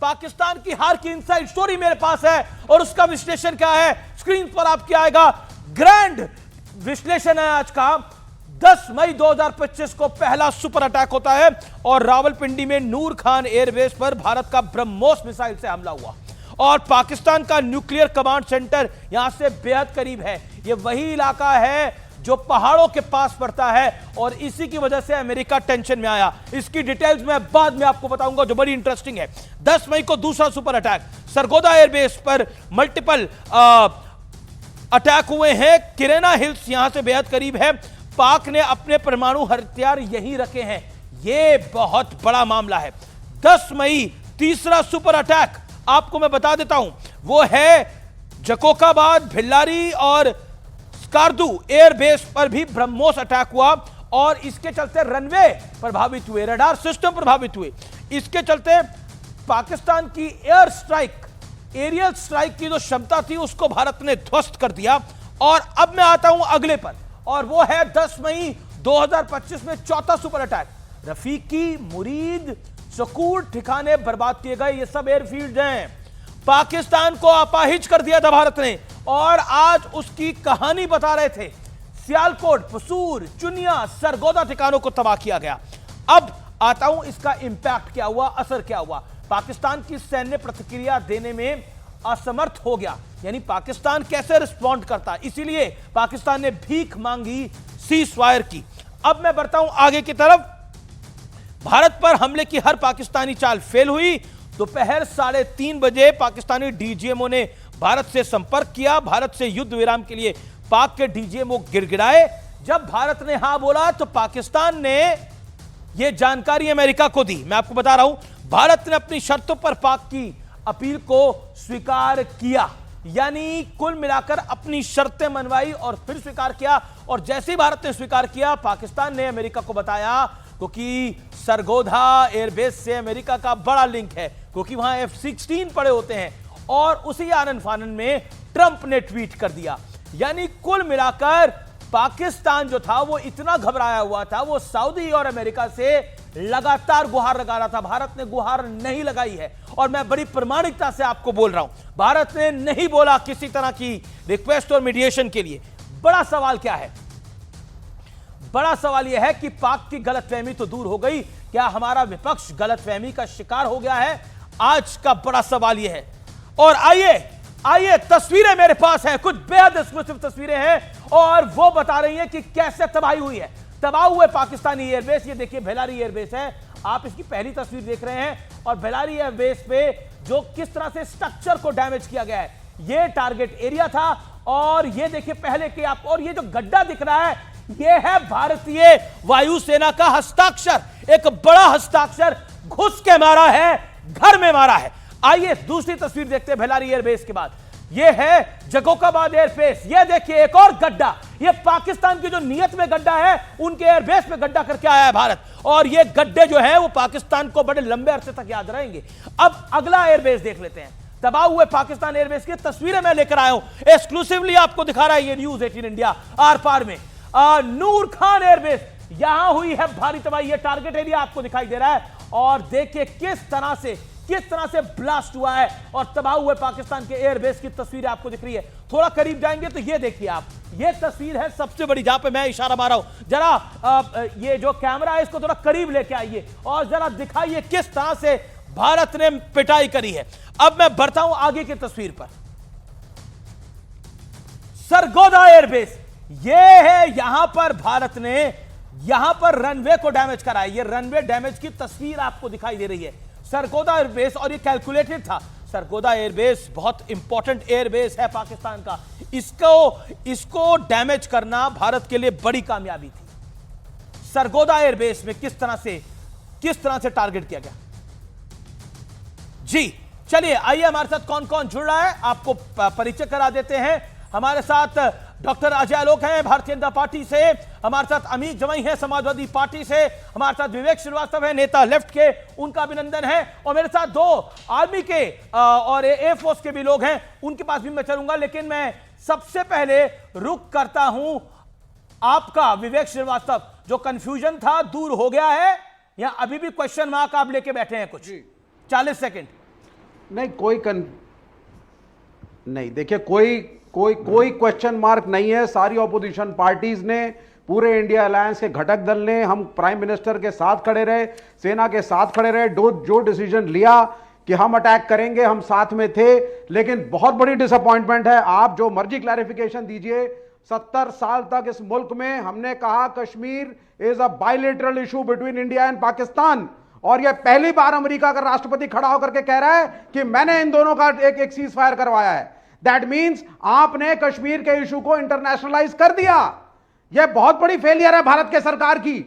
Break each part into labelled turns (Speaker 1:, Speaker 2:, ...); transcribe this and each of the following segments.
Speaker 1: पाकिस्तान की हार की इनसाइड स्टोरी मेरे पास है और उसका विश्लेषण क्या है स्क्रीन पर आपके आएगा। ग्रैंड विश्लेषण है आज का। 10 मई 2025 को पहला सुपर अटैक होता है और रावलपिंडी में नूर खान एयरबेस पर भारत का ब्रह्मोस मिसाइल से हमला हुआ और पाकिस्तान का न्यूक्लियर कमांड सेंटर यहां से बेहद करीब है। यह वही इलाका है जो पहाड़ों के पास पड़ता है और इसी की वजह से अमेरिका टेंशन में आया। इसकी डिटेल्स मैं बाद में आपको बताऊंगा जो बड़ी इंटरेस्टिंग है। 10 मई को दूसरा सुपर अटैक सरगोदा एयरबेस पर मल्टीपल अटैक हुए हैं। किरेना हिल्स यहां से बेहद करीब है। पाक ने अपने परमाणु हथियार यहीं रखे हैं। यह बहुत बड़ा मामला है। 10 मई तीसरा सुपर अटैक आपको मैं बता देता हूं, वो है जकोकाबाद, भिल्लारी और स्कार्दू एयरबेस पर भी ब्रह्मोस अटैक हुआ और इसके चलते रनवे प्रभावित हुए, रडार सिस्टम प्रभावित हुए। इसके चलते पाकिस्तान की एयर स्ट्राइक, एरियल स्ट्राइक की जो क्षमता थी उसको भारत ने ध्वस्त कर दिया। और अब मैं आता हूं अगले पर और वो है 10 मई 2025 में चौथा सुपर अटैक। रफीकी, मुरीद, सकूर ठिकाने बर्बाद किए गए। ये सब एयरफील्ड हैं। पाकिस्तान को अपाहिज कर दिया था भारत ने और आज उसकी कहानी बता रहे थे। सियालकोट, पसूर, चुनिया, सरगोदा ठिकानों को तबाह किया गया। अब आता हूं इसका इंपैक्ट क्या हुआ, असर क्या हुआ। पाकिस्तान की सैन्य प्रतिक्रिया देने में असमर्थ हो गया, यानी पाकिस्तान कैसे रिस्पॉन्ड करता, इसीलिए पाकिस्तान ने भीख मांगी सीज फायर की। अब मैं बढ़ता हूं आगे की तरफ। भारत पर हमले की हर पाकिस्तानी चाल फेल हुई। दोपहर 3:30 बजे पाकिस्तानी डीजीएमओ ने भारत से संपर्क किया। भारत से युद्ध विराम के लिए पाक के डीजीएमओ गिड़गिड़ाए। जब भारत ने हां बोला तो पाकिस्तान ने यह जानकारी अमेरिका को दी। मैं आपको बता रहा हूं, भारत ने अपनी शर्तों पर पाक की अपील को स्वीकार किया, यानी कुल मिलाकर अपनी शर्तें मनवाई और फिर स्वीकार किया। और जैसे ही भारत ने स्वीकार किया, पाकिस्तान ने अमेरिका को बताया, क्योंकि सरगोधा एयरबेस से अमेरिका का बड़ा लिंक है, क्योंकि वहां F-16 पड़े होते हैं। और उसी आनन फानन में ट्रंप ने ट्वीट कर दिया। यानी कुल मिलाकर पाकिस्तान जो था वो इतना घबराया हुआ था, वो सऊदी और अमेरिका से लगातार गुहार लगा रहा था। भारत ने गुहार नहीं लगाई है और मैं बड़ी प्रामाणिकता से आपको बोल रहा हूं, भारत ने नहीं बोला किसी तरह की रिक्वेस्ट और मीडिएशन के लिए। बड़ा सवाल क्या है? बड़ा सवाल यह है कि पाक की गलतफहमी तो दूर हो गई, क्या हमारा विपक्ष गलतफहमी का शिकार हो गया है? आज का बड़ा सवाल यह है। और आइए तस्वीरें मेरे पास हैं, कुछ बेहद एक्सक्लूसिव तस्वीरें हैं और वो बता रही हैं कि कैसे तबाही हुई है। तबाह हुए पाकिस्तानी एयरबेस। ये देखिए भिलारी एयरबेस है, आप इसकी पहली तस्वीर देख रहे हैं और भिलारी एयरबेस पे जो किस तरह से स्ट्रक्चर को डैमेज किया गया है। ये टारगेट एरिया था और ये देखिए पहले के आप, और ये जो गड्ढा दिख रहा है ये है भारतीय वायुसेना का हस्ताक्षर। एक बड़ा हस्ताक्षर घुस के मारा है, घर में मारा है। आइए दूसरी तस्वीर देखते हैं भिलारी एयरबेस के बाद। यह है जकोकाबाद एयरबेस। यह देखिए एक और गड्ढा। यह पाकिस्तान की जो नियत में गड्ढा है, उनके एयरबेस में गड्ढा करके आया है भारत। और ये गड्ढे जो है वो पाकिस्तान को बड़े लंबे अरसे तक याद रहेंगे। अब अगला एयरबेस देख लेते हैं। तबाह हुए पाकिस्तान एयरबेस की तस्वीरें मैं लेकर आया हूं, एक्सक्लूसिवली आपको दिखा रहा है ये न्यूज 18 इंडिया आर पार में। नूर खान एयरबेस, यहां हुई है भारी तबाही। ये टारगेट एरिया आपको दिखाई दे रहा है और देखिए किस तरह से ब्लास्ट हुआ है और तबाह हुए पाकिस्तान के एयरबेस की तस्वीर आपको दिख रही है। थोड़ा करीब जाएंगे तो ये देखिए आप, ये तस्वीर है सबसे बड़ी, जहां पे मैं इशारा मारा हूं। जरा ये जो कैमरा है इसको थोड़ा करीब लेके आइए और जरा दिखाइए किस तरह से भारत ने पिटाई करी है। अब मैं बढ़ता हूं आगे की तस्वीर पर। सरगोदा एयरबेस, यह है, यहां पर भारत ने यहां पर रनवे को डैमेज करा है। यह रनवे डैमेज की तस्वीर आपको दिखाई दे रही है। सरगोदा एयरबेस, और ये कैलकुलेटेड था। सरगोदा एयरबेस बहुत इंपॉर्टेंट एयरबेस है पाकिस्तान का। इसको डैमेज करना भारत के लिए बड़ी कामयाबी थी। सरगोदा एयरबेस में किस तरह से टारगेट किया गया। जी चलिए आइए हमारे साथ कौन कौन जुड़ रहा है आपको परिचय करा देते हैं। हमारे साथ डॉक्टर अजय आलोक हैं भारतीय जनता पार्टी से, हमारे साथ अमित जमाई हैं समाजवादी पार्टी से, हमारे साथ विवेक श्रीवास्तव है नेता लेफ्ट के, उनका अभिनंदन है। और मेरे साथ 2 आर्मी के और एयरफोर्स के भी लोग हैं, उनके पास भी मैं चलूंगा। लेकिन मैं सबसे पहले रुक करता हूं आपका विवेक श्रीवास्तव, जो कंफ्यूजन था दूर हो गया है या अभी भी क्वेश्चन मार्क आप लेके बैठे हैं? कुछ 40 सेकेंड।
Speaker 2: नहीं नहीं, देखिए कोई कोई कोई क्वेश्चन मार्क नहीं है। सारी ऑपोजिशन पार्टीज ने, पूरे इंडिया अलायंस के घटक दल ने, हम प्राइम मिनिस्टर के साथ खड़े रहे, सेना के साथ खड़े रहे, जो डिसीजन लिया कि हम अटैक करेंगे, हम साथ में थे। लेकिन बहुत बड़ी डिसअपॉइंटमेंट है, आप जो मर्जी क्लैरिफिकेशन दीजिए, 70 साल तक इस मुल्क में हमने कहा Kashmir is a bilateral issue between India and Pakistan, और यह पहली बार अमेरिका का राष्ट्रपति खड़ा होकर के कह रहा है कि मैंने इन दोनों का एक सीज फायर करवाया है। दैट मीन्स आपने कश्मीर के इशू को इंटरनेशनलाइज कर दिया। यह बहुत बड़ी फेलियर है भारत के सरकार की।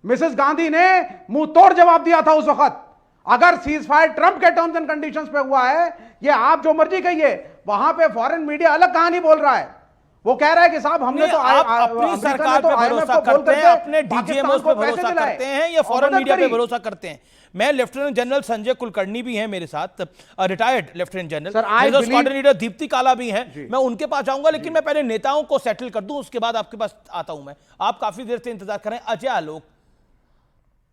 Speaker 2: मिसेस गांधी ने मुंह तोड़ जवाब दिया था उस वक्त। अगर सीज फायर ट्रंप के टर्म्स एंड कंडीशंस पे हुआ है, ये आप जो मर्जी कहिए, वहां पे फॉरेन मीडिया अलग कहानी बोल रहा है। वो कह रहा है कि साहब हमने तो
Speaker 1: आप अपनी सरकार पे भरोसा करते हैं, अपने डीजीएमओ पे भरोसा करते हैं या फॉरेन मीडिया पे भरोसा करते हैं? मैं लेफ्टिनेंट जनरल संजय कुलकर्णी भी हैं मेरे साथ, retired lieutenant general, squadron leader Deepti काला भी हैं, मैं उनके पास जाऊंगा, लेकिन मैं पहले नेताओं को सेटल कर दूं, उसके बाद आपके पास आता हूं। मैं आप काफी देर से इंतजार करें। Ajay Alok,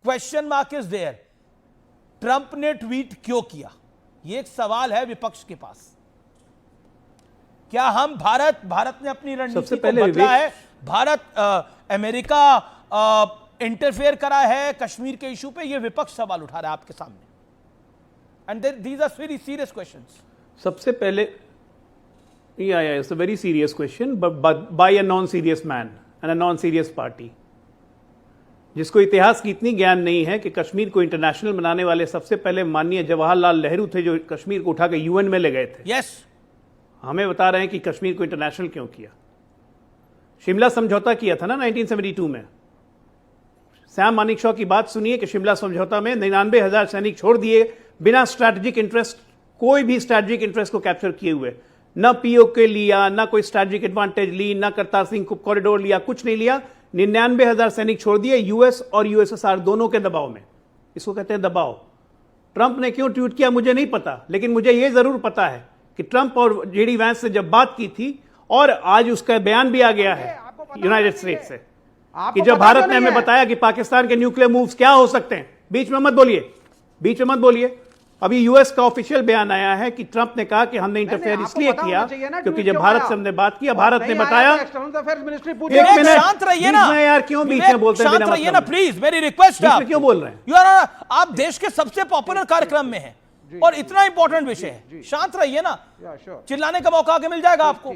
Speaker 1: question mark is there, Trump ने ट्वीट क्यों किया? यह एक सवाल है विपक्ष के पास। क्या हम भारत ने अपनी रणनीति को बदला है? भारत अमेरिका इंटरफेयर करा है कश्मीर के इशू पे? ये विपक्ष सवाल उठा रहा है आपके सामने। And these are very serious questions.
Speaker 3: सबसे पहले it's a very serious question by a non serious man and a non serious party, जिसको इतिहास की इतनी ज्ञान नहीं है कि कश्मीर को इंटरनेशनल बनाने वाले सबसे पहले माननीय जवाहरलाल नेहरू थे, जो कश्मीर को उठा के यूएन में ले गए थे।
Speaker 1: यस,
Speaker 3: हमें बता रहे हैं कि कश्मीर को इंटरनेशनल क्यों किया। शिमला समझौता किया था ना 1972 में। सैम मानिकशॉ की बात सुनिए कि शिमला समझौता में 99,000 सैनिक छोड़ दिए बिना स्ट्रैटेजिक इंटरेस्ट, कोई भी स्ट्रैटेजिक इंटरेस्ट को कैप्चर किए हुए। न पीओके लिया, न कोई स्ट्रैटेजिक एडवांटेज ली, न करतार सिंह कॉरिडोर लिया, कुछ नहीं लिया। 99,000 सैनिक छोड़ दिए यूएस और यूएसएसआर दोनों के दबाव में। इसको कहते हैं दबाव। ट्रंप ने क्यों ट्वीट किया मुझे नहीं पता, लेकिन मुझे यह जरूर पता है कि ट्रंप और जेडी वैंस से जब बात की थी, और आज उसका बयान भी आ गया है यूनाइटेड स्टेट्स से, कि जब भारत ने हमें बताया कि पाकिस्तान के न्यूक्लियर मूव्स क्या हो सकते हैं। बीच में मत बोलिए। अभी यूएस का ऑफिशियल बयान आया है कि ट्रंप ने कहा कि हमने इंटरफेयर इसलिए किया क्योंकि जब भारत से हमने बात की, भारत ने बताया। एक मिनट,
Speaker 1: शांत रहिए ना
Speaker 3: यार, क्यों बीच में बोलते हैं?
Speaker 1: शांत रहिए ना प्लीज, मेरी रिक्वेस्ट है।
Speaker 3: क्यों बोल रहे हैं?
Speaker 1: यू आर, आप देश के सबसे पॉपुलर कार्यक्रम में हैं और इतना इंपॉर्टेंट विषय है, शांत रहिए ना। चिल्लाने का मौका आगे मिल जाएगा आपको।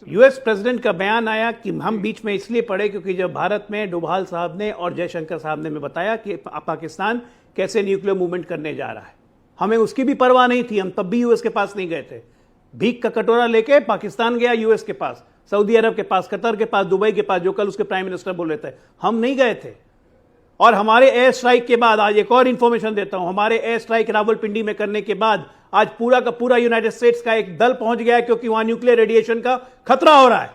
Speaker 3: यूएस प्रेसिडेंट का बयान आया कि हम बीच में इसलिए पड़े क्योंकि जब भारत में डोभाल साहब ने और जयशंकर साहब ने हमें बताया कि पाकिस्तान कैसे न्यूक्लियर मूवमेंट करने जा रहा है, हमें उसकी भी परवाह नहीं थी। हम तब भी यूएस के पास नहीं गए थे। भीख का कटोरा लेके पाकिस्तान गया यूएस के पास, सऊदी अरब के पास, कतर के पास, दुबई के पास, जो कल उसके प्राइम मिनिस्टर बोल रहे थे। हम नहीं गए थे। और हमारे एयर स्ट्राइक के बाद, आज एक और इंफॉर्मेशन देता हूं, हमारे एयर स्ट्राइक रावलपिंडी में करने के बाद आज पूरा का पूरा यूनाइटेड स्टेट्स का एक दल पहुंच गया है, क्योंकि वहां न्यूक्लियर रेडिएशन का खतरा हो रहा है।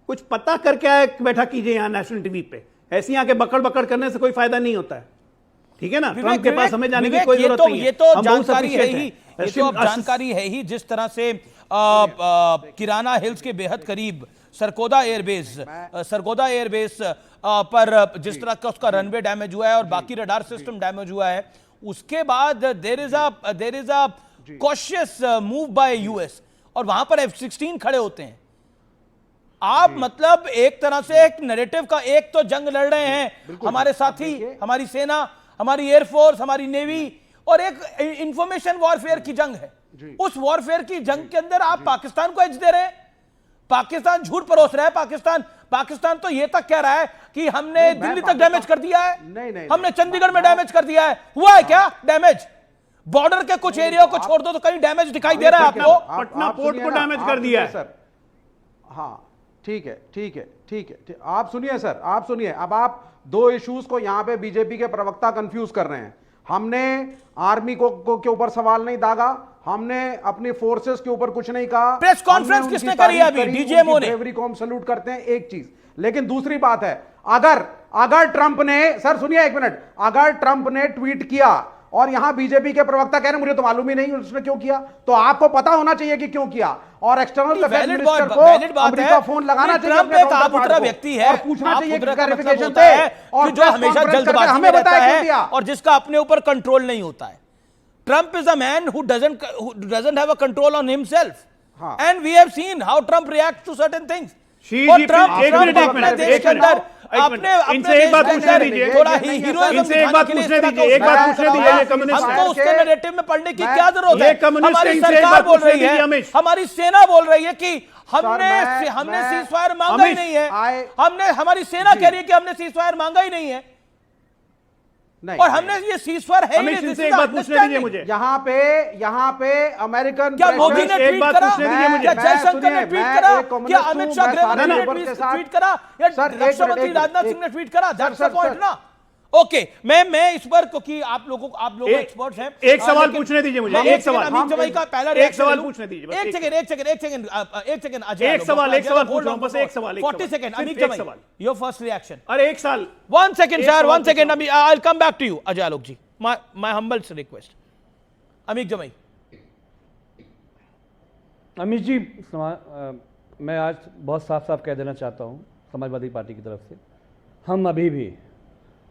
Speaker 3: कुछ पता करके आए, बैठा कीजिए यहां नेशनल टीवी पे। ऐसी आके बकड़ बकड़ करने से कोई फायदा नहीं होता है, ठीक है ना? ट्रंप के पास हमें जाने की कोई जरूरत नहीं है।
Speaker 1: ये तो जानकारी है ही, ये तो जानकारी है ही। जिस तरह से किराना हिल्स के बेहद करीब सरगोदा एयरबेस पर जिस तरह का उसका रनवे डैमेज हुआ है और बाकी रडार सिस्टम डैमेज हुआ है, उसके बाद there is a cautious move by US, और वहां पर F-16 खड़े होते हैं। आप मतलब एक तरह से एक नैरेटिव का एक तो जंग लड़ रहे हैं, हमारे साथी, हमारी सेना, हमारी एयरफोर्स, हमारी नेवी, और एक इंफॉर्मेशन वॉरफेयर की जंग है। उस वॉरफेयर की जंग के अंदर आप पाकिस्तान को एज दे रहे हैं। पाकिस्तान झूठ परोस रहा है। पाकिस्तान तो ये तक कह रहा है कि हमने दिल्ली तक डैमेज कर दिया है, हमने चंडीगढ़ में डैमेज कर दिया है। हुआ है क्या डैमेज? बॉर्डर के कुछ एरिया को छोड़ दो तो कहीं डैमेज दिखाई दे रहा है आपको?
Speaker 3: पटना पोर्ट को डैमेज कर दिया है
Speaker 2: सर। हाँ, ठीक है। आप सुनिए सर, आप सुनिए। अब आप दो इश्यूज को यहां पे बीजेपी के प्रवक्ता कंफ्यूज कर रहे हैं। हमने आर्मी को के ऊपर सवाल नहीं दागा, हमने अपनी फोर्सेस के ऊपर कुछ नहीं कहा।
Speaker 1: प्रेस कॉन्फ्रेंस किसने करी है अभी? डीजीएमओ ने।
Speaker 2: ब्रेवरी को हम सैल्यूट करते हैं, एक चीज। लेकिन दूसरी बात है, अगर ट्रंप ने, सर सुनिए एक मिनट, अगर ट्रंप ने ट्वीट किया और यहां बीजेपी के प्रवक्ता कह रहे मुझे तो मालूम ही नहीं उसने क्यों किया, तो आपको पता होना चाहिए कि क्यों किया। और एक्सटर्नल अफेयर्स मिनिस्टर को अमेरिका फोन लगाना चाहिए,
Speaker 1: ट्रंप एक आबुतरा व्यक्ति है,
Speaker 2: पूछना चाहिए
Speaker 1: क्लैरिफिकेशन दे, और जो हमेशा जल्दबाजी में रहता है और जिसका अपने ऊपर कंट्रोल नहीं होता है। Trump is a man who doesn't have a control on himself.
Speaker 2: हाँ.
Speaker 1: And we have seen how Trump reacts to certain things.
Speaker 3: एक
Speaker 1: Trump
Speaker 3: मिनट
Speaker 1: अपने देश के अंदर
Speaker 3: इनसे एक बात पूछने दीजिए,
Speaker 1: थोड़ा हीरोइज्म
Speaker 3: इनसे एक बात पूछने दीजिए, एक बात पूछने दीजिए। ये कम्युनिस्ट
Speaker 1: हमको उसके नैरेटिव में पढ़ने की क्या जरूरत
Speaker 3: ये
Speaker 1: है?
Speaker 3: कम्युनिस्ट
Speaker 1: हमारी
Speaker 3: इनसे एक
Speaker 1: सरकार
Speaker 3: बात
Speaker 1: बोल
Speaker 3: पूछने
Speaker 1: रही
Speaker 3: दीजिए,
Speaker 1: है,
Speaker 3: अमिश।
Speaker 1: हमारी सेना बोल रही है कि हमने
Speaker 2: मैं-
Speaker 1: सीजफायर मांगा ही
Speaker 3: अमिश,
Speaker 1: नहीं है। हमारी सेना कह रही है कि हमने सीजफायर मांगा ही नहीं है,
Speaker 2: नहीं,
Speaker 1: और हमने ये सीजफायर है ही
Speaker 3: अमिश,
Speaker 1: नहीं।
Speaker 3: इनसे एक बात पूछने दीजिए मुझे।
Speaker 2: यहाँ पे अमेरिकन
Speaker 1: क्या मोदी ने
Speaker 3: एक
Speaker 1: ट्वीट
Speaker 3: बात
Speaker 1: करा?
Speaker 3: पूछने दीजिए मुझे।
Speaker 1: क्या जयशंकर ने ट्वीट करा? क्या अमित शाह गृह मंत्री ने ट्वीट करा? या रक्षा मंत्री राजनाथ सिंह ने ट्वीट करा? दैट्स द पॉइंट ना। ओके, मैं इस पर, क्योंकि आप लोग एक्सपर्ट्स हैं,
Speaker 3: एक सवाल पूछने दीजिए मुझे, एक सवाल।
Speaker 1: अमित जमाई का पहला
Speaker 3: एक सवाल पूछने दीजिए बस,
Speaker 1: एक सेकंड अजय,
Speaker 3: एक सवाल पूछ रहा हूं, बस एक सवाल,
Speaker 1: 40 सेकंड
Speaker 3: सिर्फ
Speaker 1: अमित
Speaker 3: एक
Speaker 1: जमाई,
Speaker 3: सवाल।
Speaker 1: Your first reaction.
Speaker 3: अरे एक साल,
Speaker 1: 1 सेकंड सर, 1 सेकंड,
Speaker 3: पूछ
Speaker 1: I will come back to you Ajay Alok ji, my humble request. Amit Jamai.
Speaker 4: Amit जी, मैं आज बहुत साफ साफ कह देना चाहता हूँ समाजवादी पार्टी की तरफ से, हम अभी भी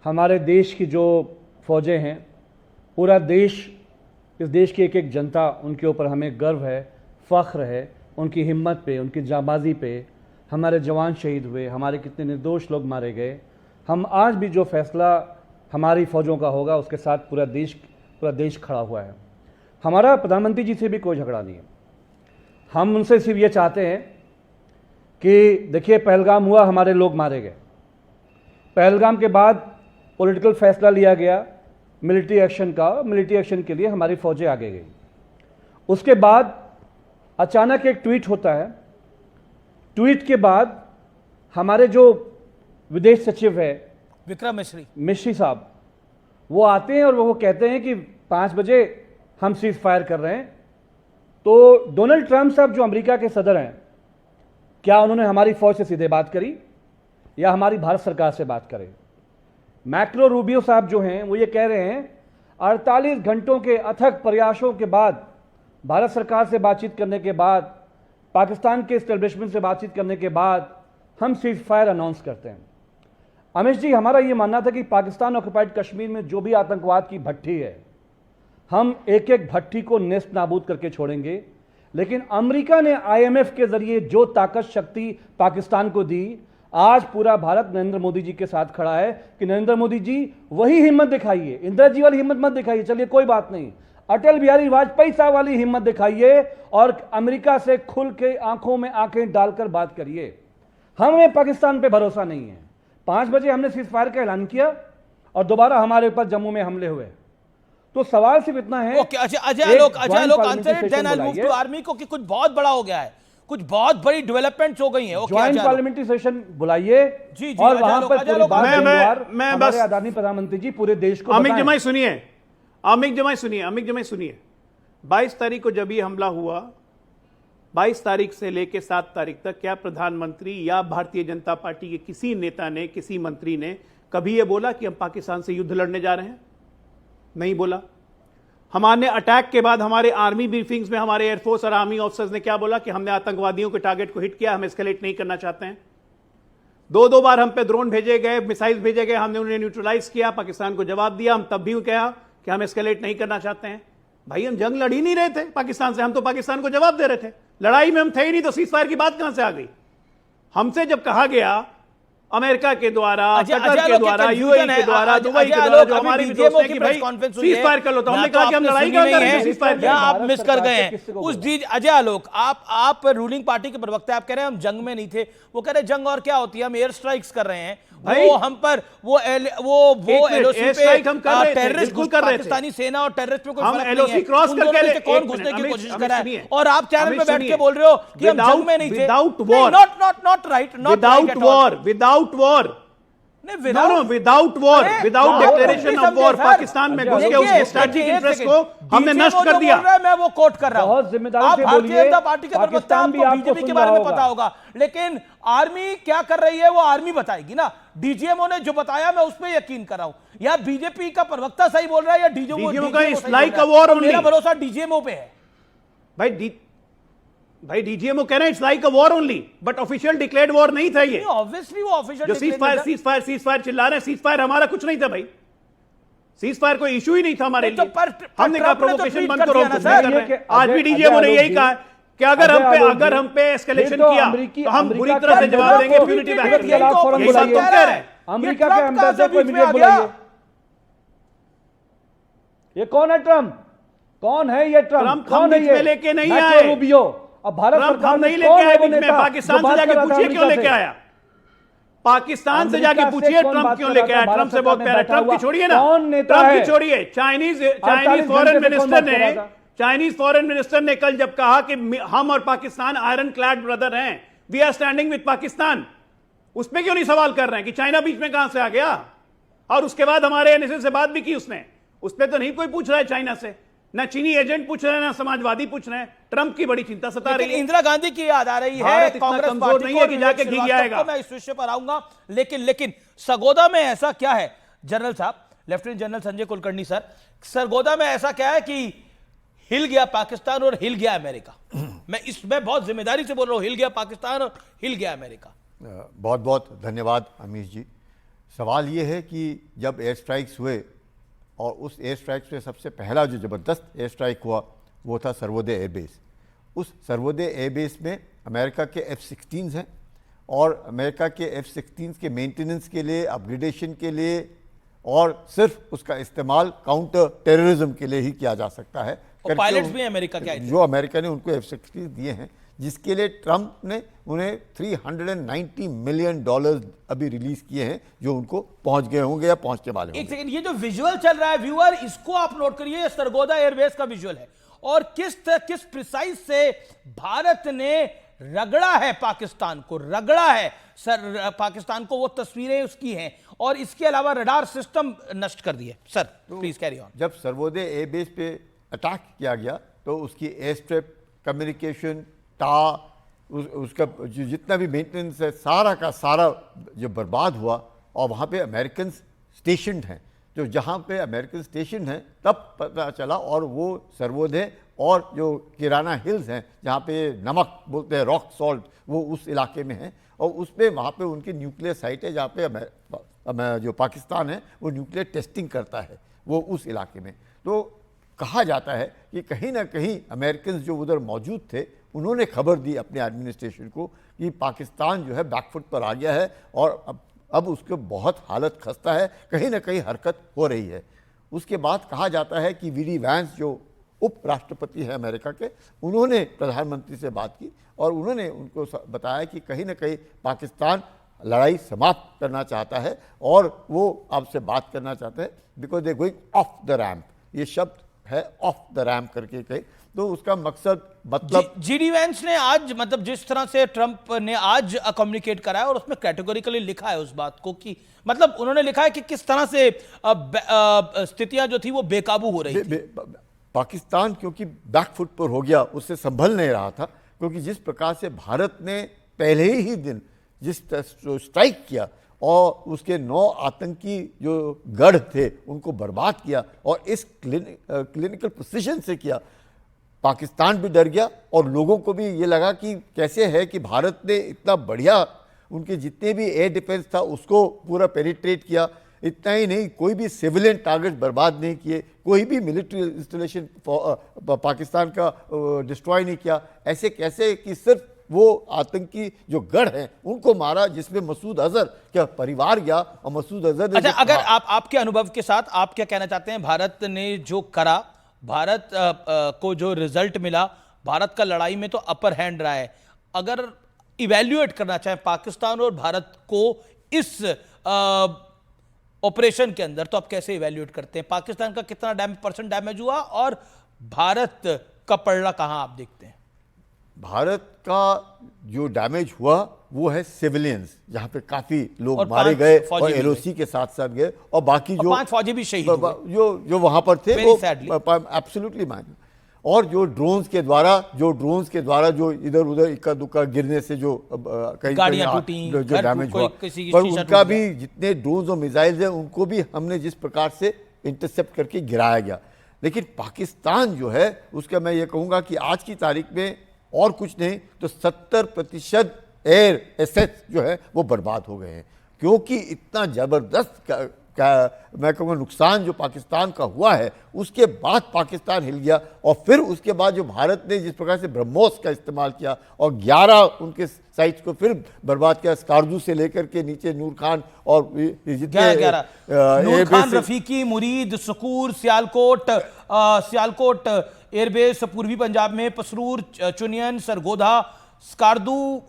Speaker 4: हमारे देश की जो फौजें हैं, पूरा देश, इस देश की एक एक जनता, उनके ऊपर हमें गर्व है, फ़ख्र है, उनकी हिम्मत पे, उनकी जाबाजी पे। हमारे जवान शहीद हुए, हमारे कितने निर्दोष लोग मारे गए। हम आज भी जो फैसला हमारी फ़ौजों का होगा, उसके साथ पूरा देश खड़ा हुआ है। हमारा प्रधानमंत्री जी से भी कोई झगड़ा नहीं है। हम उनसे सिर्फ ये चाहते हैं कि देखिए, पहलगाम हुआ, हमारे लोग मारे गए। पहलगाम के बाद पॉलिटिकल फैसला लिया गया मिलिट्री एक्शन का, मिलिट्री एक्शन के लिए हमारी फौजें आगे गई। उसके बाद अचानक एक ट्वीट होता है। ट्वीट के बाद हमारे जो विदेश सचिव है
Speaker 1: विक्रम
Speaker 4: मिश्री साहब, वो आते हैं और वो कहते हैं कि 5 बजे हम सीज फायर कर रहे हैं। तो डोनाल्ड ट्रंप साहब जो अमेरिका के सदर हैं, क्या उन्होंने हमारी फौज से सीधे बात करी या हमारी भारत सरकार से बात करें? मैक्रो रूबियो साहब जो हैं, वो ये कह रहे हैं 48 घंटों के अथक प्रयासों के बाद, भारत सरकार से बातचीत करने के बाद, पाकिस्तान के एस्टेब्लिशमेंट से बातचीत करने के बाद हम सीज फायर अनाउंस करते हैं। अमिश जी, हमारा ये मानना था कि पाकिस्तान ऑक्युपाइड कश्मीर में जो भी आतंकवाद की भट्टी है, हम एक एक भट्टी को नेस्त नाबूद करके छोड़ेंगे। लेकिन अमेरिका ने IMF के जरिए जो ताकत शक्ति पाकिस्तान को दी, आज पूरा भारत नरेंद्र मोदी जी के साथ खड़ा है कि नरेंद्र मोदी जी वही हिम्मत दिखाइए, इंदिरा जी वाली हिम्मत मत दिखाइए, चलिए कोई बात नहीं, अटल बिहारी वाजपेयी साहब वाली हिम्मत दिखाइए और अमेरिका से खुल के आंखों में आंखें डालकर बात करिए। हमें पाकिस्तान पे भरोसा नहीं है। 5 बजे हमने सीज फायर का ऐलान किया और दोबारा हमारे ऊपर जम्मू में हमले हुए। तो सवाल सिर्फ इतना है,
Speaker 1: Ajay Alok answer it, then I move to army को, कि कुछ बहुत बड़ा हो गया है, कुछ बहुत बड़ी डेवलपमेंट्स हो गई हैं।
Speaker 4: ज्वाइंट पार्लियामेंट्री सेशन बुलाइए
Speaker 1: जी,
Speaker 4: और वहां पर पूरी बात
Speaker 3: मैं
Speaker 4: हमारे
Speaker 3: बस
Speaker 4: आदरणीय प्रधानमंत्री जी पूरे देश को
Speaker 3: अमित
Speaker 4: बताएं।
Speaker 3: जमाई सुनिए, अमित जमाई सुनिए। 22 तारीख को जब ये हमला हुआ, 22 तारीख से लेकर 7 तारीख तक, क्या प्रधानमंत्री या भारतीय जनता पार्टी के किसी नेता ने, किसी मंत्री ने कभी ये बोला कि हम पाकिस्तान से युद्ध लड़ने जा रहे हैं? नहीं बोला। हमारे अटैक के बाद हमारे आर्मी ब्रीफिंग्स में हमारे एयरफोर्स और आर्मी ऑफिसर्स ने क्या बोला कि हमने आतंकवादियों के टारगेट को हिट किया, हम एस्केलेट नहीं करना चाहते हैं। 2 बार हम पे ड्रोन भेजे गए, मिसाइल भेजे गए, हमने उन्हें न्यूट्रलाइज किया, पाकिस्तान को जवाब दिया। हम तब भी कहा कि हम एस्केलेट नहीं करना चाहते हैं। भाई, हम जंग लड़ ही नहीं रहे थे पाकिस्तान से, हम तो पाकिस्तान को जवाब दे रहे थे। लड़ाई में हम थे ही नहीं, तो सीज फायर की बात कहां से आ गई? हमसे जब कहा गया अमेरिका के द्वारा, कतर के द्वारा, यूएई के द्वारा, दुबई के द्वारा, जो हमारे विदेश में कि भाई सीज फायर कर लो, तो हमने कहा कि हम लड़ाई क्यों कर रहे हैं? सीज फायर
Speaker 1: आप मिस कर गए हैं उस चीज। अजय आलोक, आप रूलिंग पार्टी के प्रवक्ता, आप कह रहे हैं हम जंग में नहीं थे। वो कह रहे जंग और क्या होती है, हम एयर स्ट्राइक्स कर रहे हैं। वो हम पर वो LOC पे टेररिस्ट कर रहे थे। पाकिस्तानी सेना और टेररिस्ट पे कोई फर्क नहीं है।
Speaker 3: क्रॉस करके
Speaker 1: कौन घुसने की कोशिश कर रहा है? और आप चैनल पे बैठ के बोल रहे हो कि हम जंग में नहीं थे।
Speaker 3: Without war,
Speaker 1: not right,
Speaker 3: without war, without war, without declaration of war, Pakistan में घुस के उसके स्ट्रेटेजिक इंटरेस्ट को हमने नष्ट कर दिया।
Speaker 1: मैं वो कोट कर रहा हूं।
Speaker 4: बहुत जिम्मेदारी से
Speaker 1: भारतीय
Speaker 4: बोलिए।
Speaker 1: जनता पार्टी के प्रवक्ता, आपको बीजेपी के बारे में पता होगा, लेकिन आर्मी क्या कर रही है वो आर्मी बताएगी ना। DGMO ने जो बताया मैं उस पर यकीन कर रहा हूं। या बीजेपी का प्रवक्ता सही बोल रहा है या DGMO
Speaker 3: का इस लाइक अ वॉर ओनली।
Speaker 1: मेरा भरोसा DGMO पे है।
Speaker 3: भाई DGMO कह रहे हैं it's like a war only, but official declared war नहीं था ये।
Speaker 1: ऑब्वियसली वो ऑफिशियल
Speaker 3: जो सीज फायर चिल्ला रहे हैं, सीज फायर हमारा कुछ नहीं था भाई। सीज फायर कोई इशू ही नहीं था हमारे
Speaker 1: नहीं, तो
Speaker 3: लिए।
Speaker 1: पर
Speaker 3: हमने कहा
Speaker 1: ट्रंप ने तो
Speaker 3: प्रोवोकेशन
Speaker 1: ट्वीट
Speaker 3: बंद
Speaker 1: कर
Speaker 3: करो,
Speaker 1: दिया ना
Speaker 3: कुछ
Speaker 1: सर।
Speaker 3: नहीं कर रहे। आज भी डीजीएमओ ने यही कहा कि अगर हम पे एस्केलेशन किया तो हम बुरी तरह से जवाब देंगे, प्यूनिटिव एक्शन लेंगे। यही बात तो कह रहे हैं।
Speaker 4: अमेरिका के एम्बेसडर को इमीडिएट बुलाइए। ये कौन है ट्रम्प? कौन है ये ट्रम्प? कौन है
Speaker 3: बीच
Speaker 4: ये?
Speaker 3: में लेके नहीं
Speaker 4: मैक्रो
Speaker 3: आए।
Speaker 4: रूबियो। अब भारत
Speaker 3: ट्रंप
Speaker 4: सरकार
Speaker 3: हम
Speaker 4: में
Speaker 3: नहीं
Speaker 4: कौन
Speaker 3: लेके
Speaker 4: है
Speaker 3: आए
Speaker 4: वो
Speaker 3: बीच में,
Speaker 4: नेता
Speaker 3: पाकिस्तान
Speaker 4: जो
Speaker 3: से
Speaker 4: बात
Speaker 3: जाके
Speaker 4: कर रहा था
Speaker 3: पूछिए क्यों
Speaker 4: अमेरिका
Speaker 3: लेके
Speaker 4: से?
Speaker 3: आया। पाकिस्तान से जाके
Speaker 4: अमेरिका
Speaker 3: पूछिए
Speaker 4: से कौन
Speaker 3: ट्रंप
Speaker 4: बात
Speaker 3: क्यों
Speaker 4: कर
Speaker 3: लेके
Speaker 4: रहा
Speaker 3: आया।
Speaker 4: था?
Speaker 3: ट्रंप से
Speaker 4: भारत
Speaker 3: बहुत
Speaker 4: सरकार
Speaker 3: प्यारा,
Speaker 4: में
Speaker 3: ट्रंप की
Speaker 4: बैठा
Speaker 3: छोड़िए
Speaker 4: हुआ
Speaker 3: ना,
Speaker 4: कौन नेता
Speaker 3: ट्रंप
Speaker 4: है?
Speaker 3: की छोड़िए। चाइनीज
Speaker 4: 48
Speaker 3: फॉरेन
Speaker 4: घंटे से कौन
Speaker 3: मिनिस्टर
Speaker 4: बात कर
Speaker 3: ने
Speaker 4: रहा था?
Speaker 3: चाइनीज फॉरेन मिनिस्टर ने कल जब कहा कि हम और पाकिस्तान आयरन क्लैड ब्रदर हैं, we are standing with Pakistan, उसमें क्यों नहीं सवाल कर रहे हैं कि चाइना बीच में कहां से आ गया। और उसके बाद हमारे एनएसए से बात भी की उसने, उसमें तो नहीं कोई पूछ रहा है चाइना से, ना चीनी एजेंट पूछ रहे हैं, ना समाजवादी पूछ रहे हैं। ट्रंप की बड़ी चिंता सता रही है।
Speaker 1: इंदिरा गांधी की याद आ रही है,
Speaker 3: भारत इतना
Speaker 1: कांग्रेस
Speaker 3: कमजोर
Speaker 1: पार्टी
Speaker 3: नहीं
Speaker 1: को,
Speaker 3: है कि जाके
Speaker 1: विवेक
Speaker 3: घी
Speaker 1: श्रीवास्तव
Speaker 3: आएगा।
Speaker 1: को मैं इस विषय पर आऊंगा। लेकिन सरगोदा में ऐसा क्या है जनरल साहब, lieutenant general Sanjay Kulkarni sir, Sargodha में ऐसा क्या है कि हिल गया पाकिस्तान और हिल गया अमेरिका? मैं बहुत जिम्मेदारी से बोल रहा हूं, हिल गया पाकिस्तान और हिल गया अमेरिका।
Speaker 5: बहुत बहुत धन्यवाद अमीश जी। सवाल ये है कि जब एयर स्ट्राइक्स हुए और उस एयर स्ट्राइक्स में सबसे पहला जो ज़बरदस्त एयर स्ट्राइक हुआ वो था सर्वोदय एयरबेस। उस सर्वोदय एयरबेस में अमेरिका के F-16 हैं और अमेरिका के F-16 के मेंटेनेंस के लिए, अपग्रेडेशन के लिए और सिर्फ उसका इस्तेमाल काउंटर टेररिज्म के लिए ही किया जा सकता है।
Speaker 1: और पायलट्स भी अमेरिका के आए थे।
Speaker 5: जो अमेरिका ने उनको F-16 दिए हैं, जिसके लिए ट्रंप ने उन्हें $390 मिलियन अभी रिलीज किए हैं, जो उनको पहुंच गए होंगे या पहुंचने वाले
Speaker 1: एक
Speaker 5: होंगे।
Speaker 1: सेकंड, ये जो विजुअल चल रहा है व्यूअर, इसको आप नोट करिए, ये सरगोदा एयरबेस का विजुअल है और किस प्रिसाइज से भारत ने रगड़ा है पाकिस्तान को, रगड़ा है सर पाकिस्तान को। वो तस्वीरें उसकी हैं और इसके अलावा रडार सिस्टम नष्ट कर दिए। Sir please carry on.
Speaker 5: जब सर्वोदय एयरबेस पे अटैक किया गया तो उसकी एयर स्ट्रिप, कम्युनिकेशन उसका जितना भी मेंटेनेंस है, सारा का सारा जो बर्बाद हुआ। और वहाँ पे अमेरिकन स्टेशनड हैं, जो जहाँ पे अमेरिकन स्टेशन हैं तब पता चला। और वो सर्वोदय और जो किराना हिल्स हैं जहाँ पे नमक बोलते हैं, रॉक सॉल्ट, वो उस इलाके में है। और उस पर वहाँ पे उनकी न्यूक्लियर साइट है जहाँ पे जो पाकिस्तान है वो न्यूक्लियर टेस्टिंग करता है, वो उस इलाके में। तो कहा जाता है कि कहीं ना कहीं अमेरिकन जो उधर मौजूद थे उन्होंने खबर दी अपने एडमिनिस्ट्रेशन को कि पाकिस्तान जो है बैकफुट पर आ गया है और अब उसके बहुत हालत खस्ता है, कहीं ना कहीं हरकत हो रही है। उसके बाद कहा जाता है कि वीडी वैंस जो उपराष्ट्रपति है अमेरिका के, उन्होंने प्रधानमंत्री से बात की और उन्होंने उनको बताया कि कहीं ना कहीं पाकिस्तान लड़ाई समाप्त करना चाहता है और वो आपसे बात करना चाहते हैं, because they going of the ramp. ये शब्द है ऑफ द रैम्प करके कहे, तो उसका मकसद मतलब
Speaker 1: जीडी वैंस ने आज, मतलब जिस तरह से ट्रंप ने आज कम्युनिकेट करा है और उसमें कैटेगोरिकली लिखा है उस बात को कि मतलब उन्होंने लिखा है कि किस तरह से स्थितियां जो थी वो बेकाबू हो रही थी।
Speaker 5: पाकिस्तान क्योंकि बैकफुट पर हो गया, उससे संभल नहीं रहा था, क्योंकि जिस प्रकार से भारत ने पहले ही दिन जिस स्ट्राइक किया और उसके 9 आतंकी जो गढ़ थे उनको बर्बाद किया और इस क्लिनिकल प्रिसिजन से किया, पाकिस्तान भी डर गया और लोगों को भी ये लगा कि कैसे है कि भारत ने इतना बढ़िया उनके जितने भी एयर डिफेंस था उसको पूरा पेनिट्रेट किया। इतना ही नहीं, कोई भी सिविलियन टारगेट बर्बाद नहीं किए, कोई भी मिलिट्री इंस्टॉलेशन पाकिस्तान का डिस्ट्रॉय नहीं किया। ऐसे कैसे कि सिर्फ वो आतंकी जो गढ़ हैं उनको मारा जिसमें मसूद अजहर का परिवार गया और मसूद अजहर ने।
Speaker 1: अच्छा, अगर आपके अनुभव के साथ आप क्या कहना चाहते हैं, भारत ने जो करा, भारत को जो रिजल्ट मिला, भारत का लड़ाई में तो अपर हैंड रहा है, अगर इवैल्यूएट करना चाहें पाकिस्तान और भारत को इस ऑपरेशन के अंदर, तो आप कैसे इवैल्यूएट करते हैं? पाकिस्तान का कितना % डैमेज हुआ और भारत का पलड़ा कहां आप देखते हैं?
Speaker 5: भारत का जो डैमेज हुआ वो है सिविलियंस, जहाँ पे काफी लोग
Speaker 1: और
Speaker 5: मारे
Speaker 1: 5
Speaker 5: गए
Speaker 1: फौजी
Speaker 5: और
Speaker 1: भी
Speaker 5: एलओसी के साथ साथ गए और बाकी जो
Speaker 1: 5 फौजी भी शहीद हुए।
Speaker 5: जो वहां पर थे
Speaker 1: Very sadly.
Speaker 5: वो एब्सोल्युटली माइनर। और जो ड्रोन्स के द्वारा जो इधर उधर इक्का दुक्का गिरने से जो कहीं
Speaker 1: गाड़ियां टूटी,
Speaker 5: जो
Speaker 1: घर
Speaker 5: डैमेज
Speaker 1: कोई
Speaker 5: हुआ,
Speaker 1: किसी की
Speaker 5: पर
Speaker 1: शीशा
Speaker 5: उनका
Speaker 1: टूट
Speaker 5: भी जितने ड्रोन्स और मिसाइल्स हैं उनको भी हमने जिस प्रकार से इंटरसेप्ट करके गिराया गया। लेकिन पाकिस्तान जो है उसका मैं ये कहूँगा कि आज की तारीख में और कुछ नहीं तो 70% एयर एसेट्स जो है वो बर्बाद हो गए हैं, क्योंकि इतना ज़बरदस्त मैं कहूँगा नुकसान जो पाकिस्तान का हुआ है, उसके बाद पाकिस्तान हिल गया। और फिर उसके बाद जो भारत ने जिस प्रकार से ब्रह्मोस का इस्तेमाल किया और 11 उनके साइट्स को फिर बर्बाद किया, स्कार्दू से लेकर के नीचे नूर खान और जितने
Speaker 1: 11 नूर खान, रफीकी, मुरीद, सुकूर, सियालकोट एयरबेस पूर्वी पंजाब में, पसरूर, चुनियन, सरगोधा, स्कार्दू,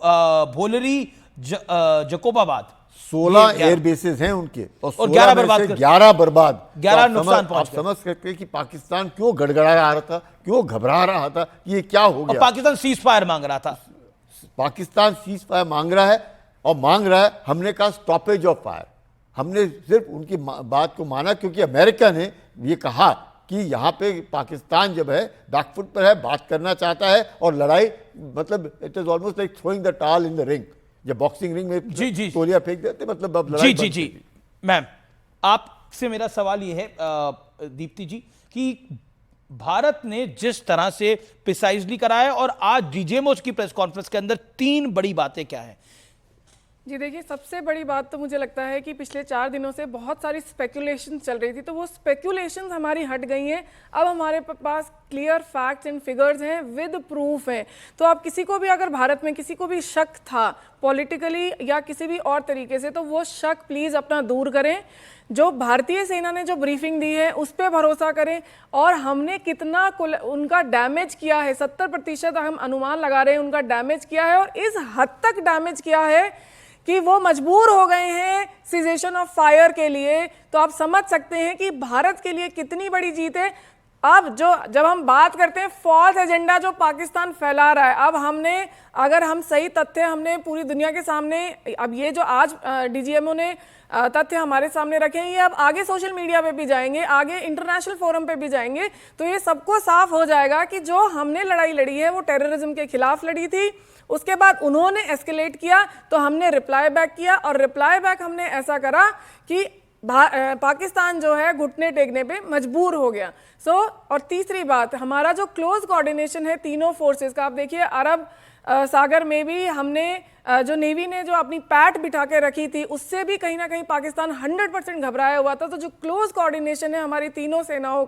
Speaker 1: भोलरी, जकोबाबाद,
Speaker 5: 16 एयर बेसेस हैं उनके और
Speaker 1: 11 बर्बाद,
Speaker 5: 11 बर्बाद,
Speaker 1: 11 नुकसान पहुंच
Speaker 5: आप समझ सकते हैं कि पाकिस्तान क्यों गड़गड़ा रहा था, क्यों घबरा रहा था, ये क्या हो गया।
Speaker 1: पाकिस्तान सीज फायर मांग रहा था,
Speaker 5: पाकिस्तान सीज फायर मांग रहा है और मांग रहा है, हमने कहा स्टॉपेज ऑफ फायर। हमने सिर्फ उनकी बात को माना क्योंकि अमेरिका ने ये कहा कि यहाँ पे पाकिस्तान जब है बैकफुट पर है, बात करना चाहता है और लड़ाई, मतलब it is almost like throwing the टाल इन द रिंग, जब बॉक्सिंग रिंग में
Speaker 1: जी
Speaker 5: तोलिया फेंक देते, मतलब अब लड़ाई
Speaker 1: जी जी जी। मैम, आपसे मेरा सवाल ये है दीप्ति जी कि भारत ने जिस तरह से प्रिसाइजली कराया और आज डीजीएमओ की प्रेस कॉन्फ्रेंस के अंदर 3 बड़ी बातें क्या है?
Speaker 6: जी देखिए, सबसे बड़ी बात तो मुझे लगता है कि पिछले 4 दिनों से बहुत सारी स्पेकुलेशन चल रही थी, तो वो स्पेकुलेशन हमारी हट गई हैं। अब हमारे पास क्लियर फैक्ट्स एंड फिगर्स हैं, विद प्रूफ है। तो अब किसी को भी, अगर भारत में किसी को भी शक था पॉलिटिकली या किसी भी और तरीके से, तो वो शक प्लीज़ अपना दूर करें। जो भारतीय सेना ने जो ब्रीफिंग दी है उस पर भरोसा करें, और हमने कितना उनका डैमेज किया है, 70% हम अनुमान लगा रहे हैं उनका डैमेज किया है, और इस हद तक डैमेज किया है कि वो मजबूर हो गए हैं सीजेशन ऑफ फायर के लिए। तो आप समझ सकते हैं कि भारत के लिए कितनी बड़ी जीत है। अब जब हम बात करते हैं फॉल्स एजेंडा जो पाकिस्तान फैला रहा है, अब हमने, अगर हम सही तथ्य हमने पूरी दुनिया के सामने, अब ये जो आज डीजीएमओ ने तथ्य हमारे सामने रखे हैं, ये अब आगे सोशल मीडिया पे भी जाएंगे, आगे इंटरनेशनल फोरम पे भी जाएंगे, तो ये सबको साफ हो जाएगा कि जो हमने लड़ाई लड़ी है वो टेररिज्म के खिलाफ लड़ी थी। उसके बाद उन्होंने एस्केलेट किया तो हमने रिप्लाई बैक किया, और रिप्लाई बैक हमने ऐसा करा कि पाकिस्तान जो है घुटने टेकने पे मजबूर हो गया। और तीसरी बात, हमारा जो क्लोज कोऑर्डिनेशन है तीनों फोर्सेस का, आप देखिए अरब सागर में भी हमने जो नेवी ने जो अपनी पैट बिठा के रखी थी, उससे भी कहीं ना कहीं पाकिस्तान 100% घबराया हुआ था। तो जो क्लोज कोऑर्डिनेशन है हमारी तीनों सेनाओं,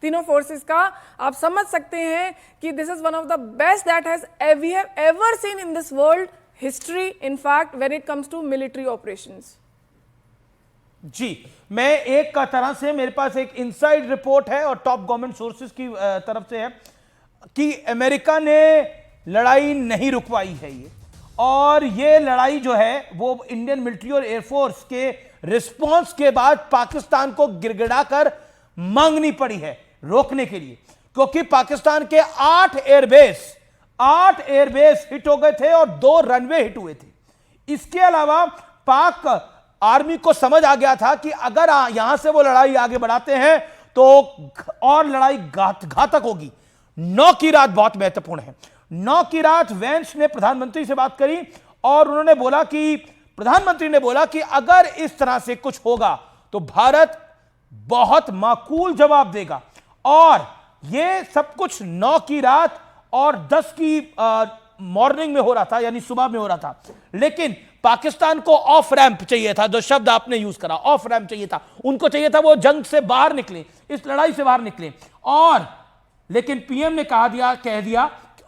Speaker 6: तीनों फोर्सेस का, आप समझ सकते हैं कि this is one of the best that we have ever seen in this world history, in fact when it comes to military operations.
Speaker 1: जी, मैं एक का तरह से, मेरे पास एक इनसाइड रिपोर्ट है और टॉप गवर्नमेंट सोर्सेज की तरफ से है कि अमेरिका ने लड़ाई नहीं रुकवाई है ये, और ये लड़ाई जो है वो इंडियन मिलिट्री और एयरफोर्स के रिस्पांस के बाद पाकिस्तान को गिड़गिड़ाकर मांगनी पड़ी है रोकने के लिए, क्योंकि पाकिस्तान के 8 एयरबेस हिट हो गए थे और 2 रनवे हिट हुए थे। इसके अलावा पाक आर्मी को समझ आ गया था कि अगर यहां से वो लड़ाई आगे बढ़ाते हैं तो और लड़ाई घातक होगी। 9 की रात बहुत महत्वपूर्ण है। 9 की रात वेंस ने प्रधानमंत्री से बात करी और उन्होंने बोला कि, प्रधानमंत्री ने बोला कि अगर इस तरह से कुछ होगा तो भारत बहुत माकूल जवाब देगा। और ये सब कुछ 9 की रात और 10 की मॉर्निंग में हो रहा था, यानी सुबह में हो रहा था। लेकिन पाकिस्तान को ऑफ रैंप चाहिए था, जो शब्द आपने यूज करा, ऑफ रैंप चाहिए था। उनको चाहिए था वो जंग से बाहर निकले, इस लड़ाई से बाहर निकले। और लेकिन पीएम ने कह दिया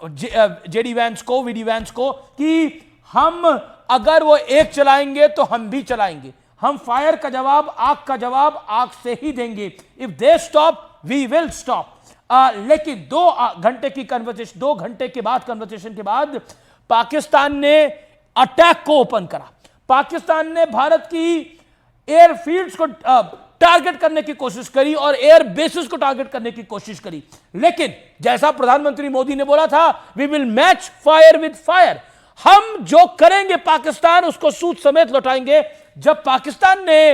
Speaker 1: जेडी वैंस को, वीडी वैंस को, कि हम अगर वो एक चलाएंगे तो हम भी चलाएंगे, हम फायर का जवाब, आग का जवाब आग से ही देंगे। If they stop we will stop. लेकिन 2 घंटे की कन्वर्सेशन, 2 घंटे के बाद कन्वर्सेशन के बाद पाकिस्तान ने अटैक को ओपन करा। पाकिस्तान ने भारत की एयरफील्ड्स को टारगेट करने की कोशिश करी और एयर बेसिस को टारगेट करने की कोशिश करी। लेकिन जैसा प्रधानमंत्री मोदी ने बोला था, we will match fire with fire, हम जो करेंगे पाकिस्तान उसको सूद समेत लौटाएंगे। जब पाकिस्तान ने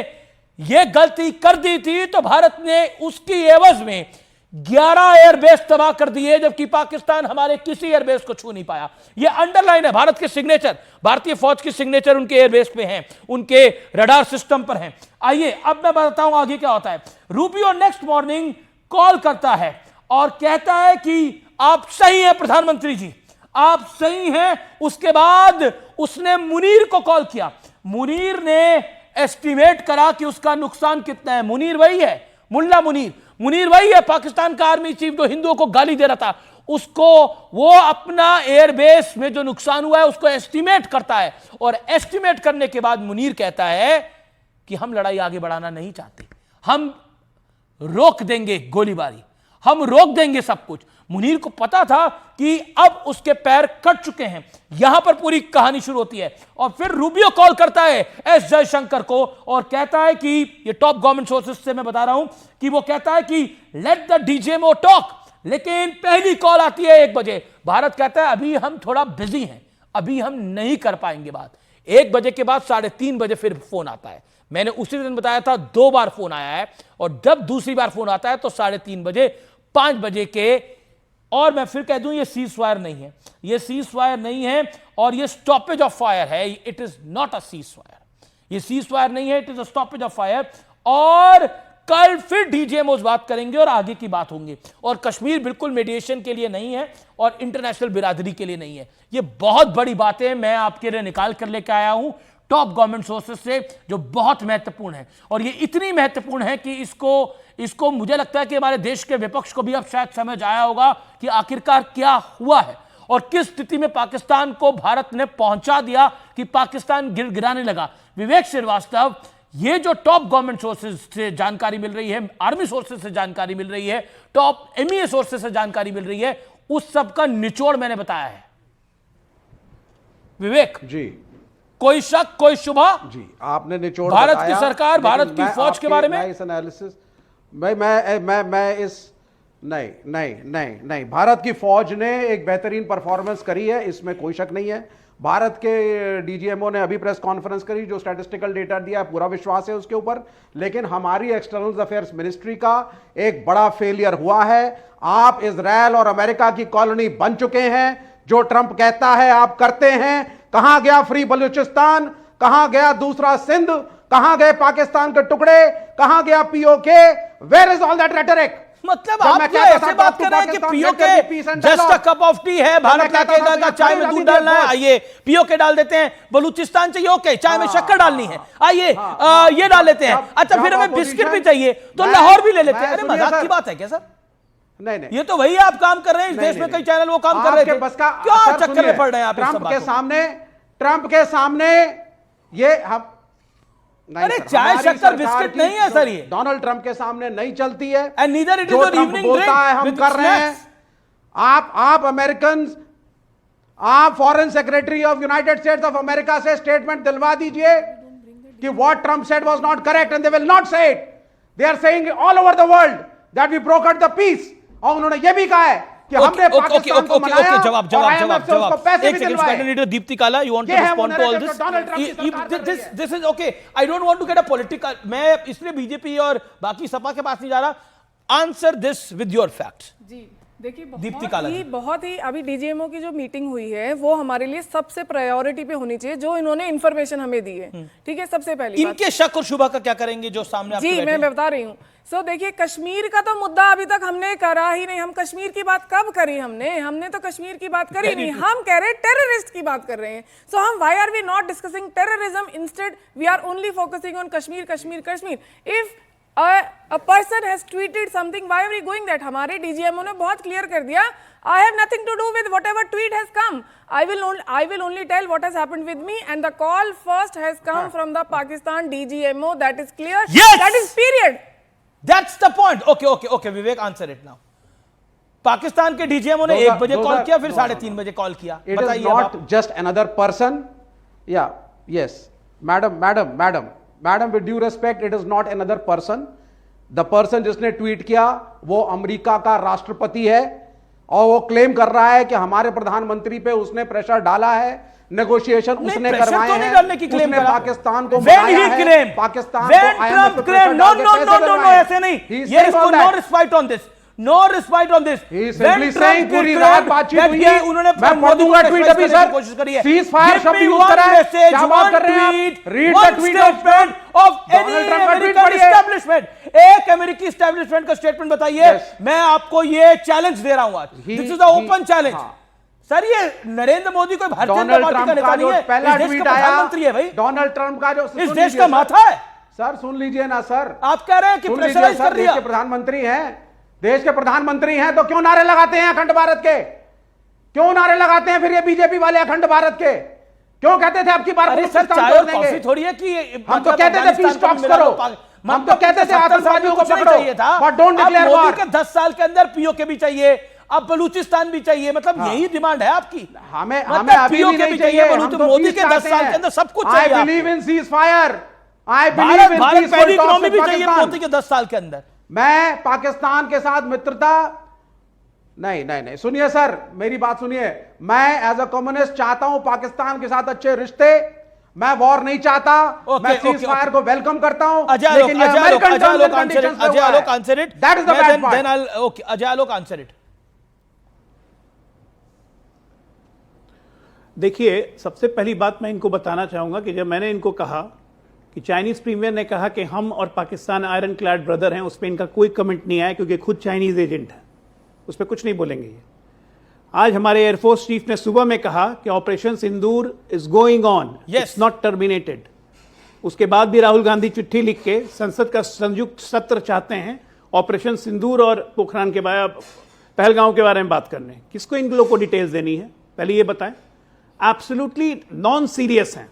Speaker 1: यह गलती कर दी थी तो भारत ने उसकी एवज में 11 एयरबेस तबाह कर दिए, जबकि पाकिस्तान हमारे किसी एयरबेस को छू नहीं पाया। यह अंडरलाइन है, भारत के सिग्नेचर, भारतीय फौज की सिग्नेचर उनके एयरबेस पे हैं, उनके रडार सिस्टम पर हैं। आइए अब मैं बताता हूं आगे क्या होता है। रूबियो नेक्स्ट मॉर्निंग कॉल करता है और कहता है कि आप सही हैं प्रधानमंत्री जी, आप सही हैं। उसके बाद उसने मुनीर को कॉल किया। मुनीर ने एस्टिमेट करा कि उसका नुकसान कितना है। मुनीर वही है, मुल्ला मुनीर वही है, पाकिस्तान का आर्मी चीफ जो हिंदुओं को गाली दे रहा था, उसको वो अपना एयरबेस में जो नुकसान हुआ है उसको एस्टिमेट करता है, और एस्टिमेट करने के बाद मुनीर कहता है कि हम लड़ाई आगे बढ़ाना नहीं चाहते, हम रोक देंगे गोलीबारी, हम रोक देंगे सब कुछ। मुनीर को पता था कि अब उसके पैर कट चुके हैं। यहां पर पूरी कहानी शुरू होती है, और फिर रूबियो कॉल करता है एस जयशंकर को और कहता है कि ये टॉप गवर्नमेंट सोर्सेस से मैं बता रहा हूं कि वो कहता है कि लेट द डीजीएमओ टॉक। लेकिन पहली कॉल आती है 1 बजे। भारत कहता है अभी हम थोड़ा बिजी हैं, अभी हम नहीं कर पाएंगे बात। 1 बजे के बाद 3:30 बजे फिर फोन आता है। मैंने उसी दिन बताया था 2 बार फोन आया है, और जब दूसरी बार फोन आता है तो 3:30 बजे, 5 बजे के। और मैं फिर कह दूं ये सीज फायर नहीं है, ये सीज फायर नहीं है, और ये स्टॉपेज ऑफ फायर है। It is not a cease fire, ये सीज फायर नहीं है, it is a stoppage of fire. और कल फिर डीजीएमओस बात करेंगे और आगे की बात होंगी। और कश्मीर बिल्कुल मेडिएशन के लिए नहीं है और इंटरनेशनल बिरादरी के लिए नहीं है। ये बहुत बड़ी बातें मैं आपके लिए निकाल कर लेकर आया हूं टॉप गवर्नमेंट सोर्सेस से, जो बहुत महत्वपूर्ण है। और ये इतनी महत्वपूर्ण है कि इसको मुझे लगता है कि हमारे देश के विपक्ष को भी अब शायद समझ आया होगा कि आखिरकार क्या हुआ है और किस स्थिति में पाकिस्तान को भारत ने पहुंचा दिया कि पाकिस्तान गिड़गिड़ाने लगा। विवेक श्रीवास्तव, ये जो टॉप गवर्नमेंट सोर्सेज से जानकारी मिल रही है, आर्मी सोर्सेज से जानकारी मिल रही है, टॉप एमईए सोर्सेज से जानकारी मिल रही है, उस सब का निचोड़ मैंने बताया है। विवेक
Speaker 2: जी,
Speaker 1: कोई शक, कोई शुबा?
Speaker 2: जी, आपने निचोड़
Speaker 1: भारत
Speaker 2: बताया,
Speaker 1: की सरकार, भारत की
Speaker 2: मैं
Speaker 1: फौज के बारे में
Speaker 2: इस एनालिसिस मैं इस नहीं, भारत की फौज ने एक बेहतरीन परफॉर्मेंस करी है, इसमें कोई शक नहीं है। भारत के डीजीएमओ ने अभी प्रेस कॉन्फ्रेंस करी, जो स्टैटिस्टिकल डेटा दिया, पूरा विश्वास है उसके ऊपर। लेकिन हमारी एक्सटर्नल अफेयर्स मिनिस्ट्री का एक बड़ा फेलियर हुआ है। आप इजराइल और अमेरिका की कॉलोनी बन चुके हैं। जो ट्रंप कहता है आप करते हैं। कहां गया फ्री बलूचिस्तान, कहां गया दूसरा सिंध, कहां गए पाकिस्तान के टुकड़े, कहां गया PoK? Where is all that rhetoric?
Speaker 1: मतलब आप क्या ऐसे बात कर रहे हैं कि PoK just a cup of tea है, भारत क्या कहेगा चाय में दूध डालना है, आइए पीओके डाल देते हैं। बलूचिस्तान चाहिए, ओके, चाय में शक्कर डालनी है, आइए ये डाल लेते हैं। अच्छा, फिर हमें बिस्किट भी चाहिए तो लाहौर भी ले लेते हैं। अरे मजाक की बात है क्या सर?
Speaker 2: नहीं,
Speaker 1: ये तो वही आप काम कर रहे हैं। इस देश में कई चैनल वो काम कर रहे थे, क्या चक्कर में पड़ रहे हैं आप?
Speaker 2: ट्रंप के सामने ये हम
Speaker 1: अरे चाय शक्कर बिस्किट नहीं है सर, ये
Speaker 2: डोनाल्ड ट्रंप के सामने नहीं चलती है।
Speaker 1: And neither it is your evening
Speaker 2: बोलता है हम कर रहे हैं। आप अमेरिकन, आप foreign secretary of United States of America से स्टेटमेंट दिलवा दीजिए कि what Trump said was not correct, and they will not say it. They are saying all over the world that we brokered the peace. और उन्होंने यह भी कहा है कि हमने पाकिस्तान को मनाया,
Speaker 1: जवाब
Speaker 2: पैसे भी दिलवाए।
Speaker 1: दीप्ति काला, you want to respond to all this? This is okay. I don't want to get a political, मैं इसलिए बीजेपी और बाकी सपा के पास नहीं जा रहा। Answer this with your facts.
Speaker 6: जी देखिए,
Speaker 1: दीप्ति काला
Speaker 6: बहुत ही अभी डीजीएमओ की जो मीटिंग हुई है वो हमारे लिए सबसे प्रायोरिटी पे होनी चाहिए, जो इन्होंने इन्फॉर्मेशन हमें दी है। ठीक है, सबसे पहले
Speaker 1: इनके शक और शुभा का क्या करेंगे जो सामने?
Speaker 6: जी मैं बता रही हूँ। सो देखिए, कश्मीर का तो मुद्दा अभी तक हमने करा ही नहीं। हम कश्मीर की बात कब करी? हमने तो कश्मीर की बात करी नहीं। हम कह रहे हैं टेररिस्ट की बात कर रहे हैं। सो हम why are we not discussing terrorism, instead we are only focusing on Kashmir. इफ a person has tweeted something, why are we going that? हमारे डीजीएमओ ने बहुत क्लियर कर दिया, I have nothing to do with whatever tweet has come. I will only tell what has happened with me, and the call first has come from the Pakistan DGMO. That is clear.
Speaker 1: Yes!
Speaker 6: That is period.
Speaker 1: That's the point. Okay, Vivek, answer it now. Pakistan के DGMO ने 1 बजे call किया, फिर 3:30 बजे call किया।
Speaker 2: It is not just another person. Yeah, yes, madam, with due respect, it is not another person. The person जिसने tweet किया वो अमेरिका का राष्ट्रपति है, और वो क्लेम कर रहा है कि हमारे प्रधानमंत्री पे उसने प्रेशर डाला है, नेगोशिएशन उसने करवाए हैं, उसने पाकिस्तान को मनाया है, पाकिस्तान को IMF पे प्रेशर डाल के पैसे दिलवाए हैं।
Speaker 1: ऐसे नहीं, ये इसको no respect on this, no respect on this.
Speaker 2: He is simply saying पूरी रात बातचीत हुई है,
Speaker 1: उन्होंने
Speaker 2: मैं पढ़ दूंगा ट्वीट अभी सर,
Speaker 1: कोशिश करी है।
Speaker 2: सीज फायर शब्द यूज करा है, क्या बात कर रहे हैं आप? Read the tweet
Speaker 1: of any American establishment. एक अमेरिकी एस्टैब्लिशमेंट का स्टेटमेंट बताइए। मैं आपको ये चैलेंज दे रहा हूं आज, this is the open challenge. Sir ये नरेंद्र मोदी कोई भारतीय जनता
Speaker 2: डोनाल्ड
Speaker 1: पार्टी का
Speaker 2: ट्रंप
Speaker 1: नेता
Speaker 2: का
Speaker 1: नहीं
Speaker 2: जो
Speaker 1: है,
Speaker 2: पहला
Speaker 1: इस देश
Speaker 2: ट्वीट
Speaker 1: का
Speaker 2: आया,
Speaker 1: प्रधानमंत्री है भाई,
Speaker 2: डोनाल्ड ट्रंप का जो,
Speaker 1: इस
Speaker 2: सुन
Speaker 1: देश
Speaker 2: लीजिए
Speaker 1: का
Speaker 2: सर।
Speaker 1: माथा है।
Speaker 2: सर सुन लीजिए ना सर,
Speaker 1: आप कह रहे हैं कि
Speaker 2: सुन लीजिए
Speaker 1: प्रेशराइज
Speaker 2: सर,
Speaker 1: कर
Speaker 2: देश
Speaker 1: दिया।
Speaker 2: के प्रधानमंत्री हैं, देश के प्रधानमंत्री हैं, तो क्यों नारे लगाते हैं अखंड भारत के? क्यों नारे लगाते हैं फिर ये बीजेपी वाले अखंड भारत के? क्यों कहते थे अब की बार
Speaker 1: अरे सर
Speaker 2: बलूचिस्तान
Speaker 1: चाय
Speaker 2: तोड़
Speaker 1: और
Speaker 2: देंगे?
Speaker 1: कॉफी थोड़ी है कि
Speaker 2: हम तो कहते थे पीस टॉक्स करो, हम तो कहते थे आतंकवादियों को पकड़ो, but don't declare war।
Speaker 1: Modi के 10 साल के अंदर पीओके भी चाहिए, अब बलूचिस्तान भी चाहिए, मतलब यही डिमांड है आपकी।
Speaker 2: हमें
Speaker 1: मतलब
Speaker 2: अभी भी
Speaker 1: POK
Speaker 2: नहीं चाहिए, हम तो
Speaker 1: मोदी
Speaker 2: peace
Speaker 1: के 10
Speaker 2: चाहते
Speaker 1: साल
Speaker 2: हैं।
Speaker 1: के अंदर सब कुछ
Speaker 2: I
Speaker 1: चाहिए
Speaker 2: believe in ceasefire, I
Speaker 1: Bharat
Speaker 2: believe in
Speaker 1: Bharat
Speaker 2: peaceful
Speaker 1: पहली
Speaker 2: talks
Speaker 1: इकोनॉमी
Speaker 2: with
Speaker 1: भी चाहिए
Speaker 2: Pakistan।
Speaker 1: मोदी के 10 साल के अंदर।
Speaker 2: मैं पाकिस्तान के साथ मित्रता नहीं, सुनिए सर, मेरी बात सुनिए, मैं एज अ कम्युनिस्ट चाहता हूं पाकिस्तान के साथ अच्छे रिश्ते, मैं वॉर नहीं चाहता, मैं सीज फायर को वेलकम करता हूं, लेकिन ये अमेरिकन टर्म्स एंड कंडीशंस पे हुआ है। That is the bad part.
Speaker 1: Okay Ajay Alok answer it.
Speaker 3: देखिए, सबसे पहली बात मैं इनको बताना चाहूंगा कि जब मैंने इनको कहा कि चाइनीज प्रीमियर ने कहा कि हम और पाकिस्तान आयरन क्लैड ब्रदर हैं, उस पर इनका कोई कमेंट नहीं आया क्योंकि खुद चाइनीज एजेंट है, उस पर कुछ नहीं बोलेंगे ये। आज हमारे एयरफोर्स चीफ ने सुबह में कहा कि operation Sindoor is going on, it's not terminated. उसके बाद भी राहुल गांधी चिट्ठी लिख के संसद का संयुक्त सत्र चाहते हैं ऑपरेशन सिंदूर और पोखरान के पहलगांव के बारे में बात करने। किसको इन लोगों को डिटेल्स देनी है, पहले ये बताएं। एब्सोल्युटली नॉन सीरियस हैं,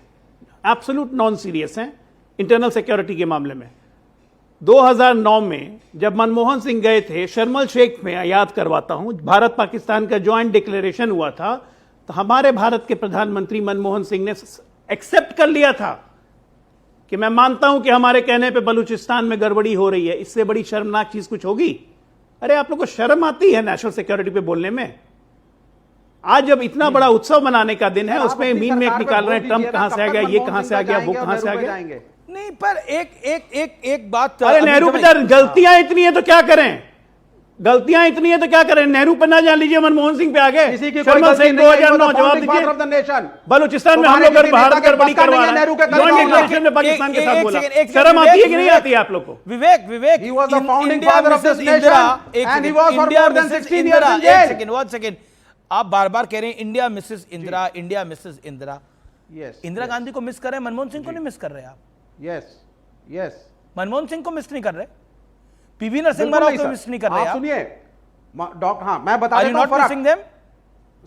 Speaker 3: एब्सोल्यूट नॉन सीरियस हैं इंटरनल सिक्योरिटी के मामले में। 2009 में जब मनमोहन सिंह गए थे शर्म शेख में, याद करवाता हूं, भारत पाकिस्तान का ज्वाइंट डिक्लेरेशन हुआ था, तो हमारे भारत के प्रधानमंत्री मनमोहन सिंह ने एक्सेप्ट कर लिया था कि मैं मानता हूं कि हमारे कहने पे बलूचिस्तान में गड़बड़ी हो रही है। इससे बड़ी शर्मनाक चीज कुछ होगी? अरे आप लोग को शर्म आती है नेशनल सिक्योरिटी पे बोलने में? आज जब इतना बड़ा उत्सव मनाने का दिन है, उसमें मीन में निकाल रहे हैं ट्रंप कहां से आ गया, ये कहां से आ गया, वो कहां से आ गया।
Speaker 1: नहीं पर एक बात,
Speaker 3: अरे नेहरू पे गलतियां इतनी है तो क्या करें, गलतियां इतनी है तो क्या करें? नेहरू पे ना जान लीजिए, मनमोहन सिंह पे आ गए। शर्मा सिंह 2009 जवाब दीजिए। बलूचिस्तान में हम लोग भारत गड़बड़ी करवा रहे हैं, जॉइंट डिक्लेरेशन में पाकिस्तान के साथ बोला। शर्म आती है कि नहीं आती है आप लोग को?
Speaker 1: विवेक
Speaker 2: He was the founding father of this nation and he was for more than 16 years in jail।
Speaker 1: one second, आप बार बार कह रहे हैं India Mrs Indira, India Mrs Indira.
Speaker 2: Yes,
Speaker 1: Indira Gandhi को मिस कर रहे हैं, मनमोहन सिंह को नहीं मिस कर रहे आप?
Speaker 2: यस,
Speaker 1: मनमोहन सिंह को मिस नहीं कर रहे, पीवी नरसिम्हा राव को मिस नहीं कर रहे आप?
Speaker 2: सुनिए डॉक्टर, हाँ मैं बता देता हूं
Speaker 1: फर्क।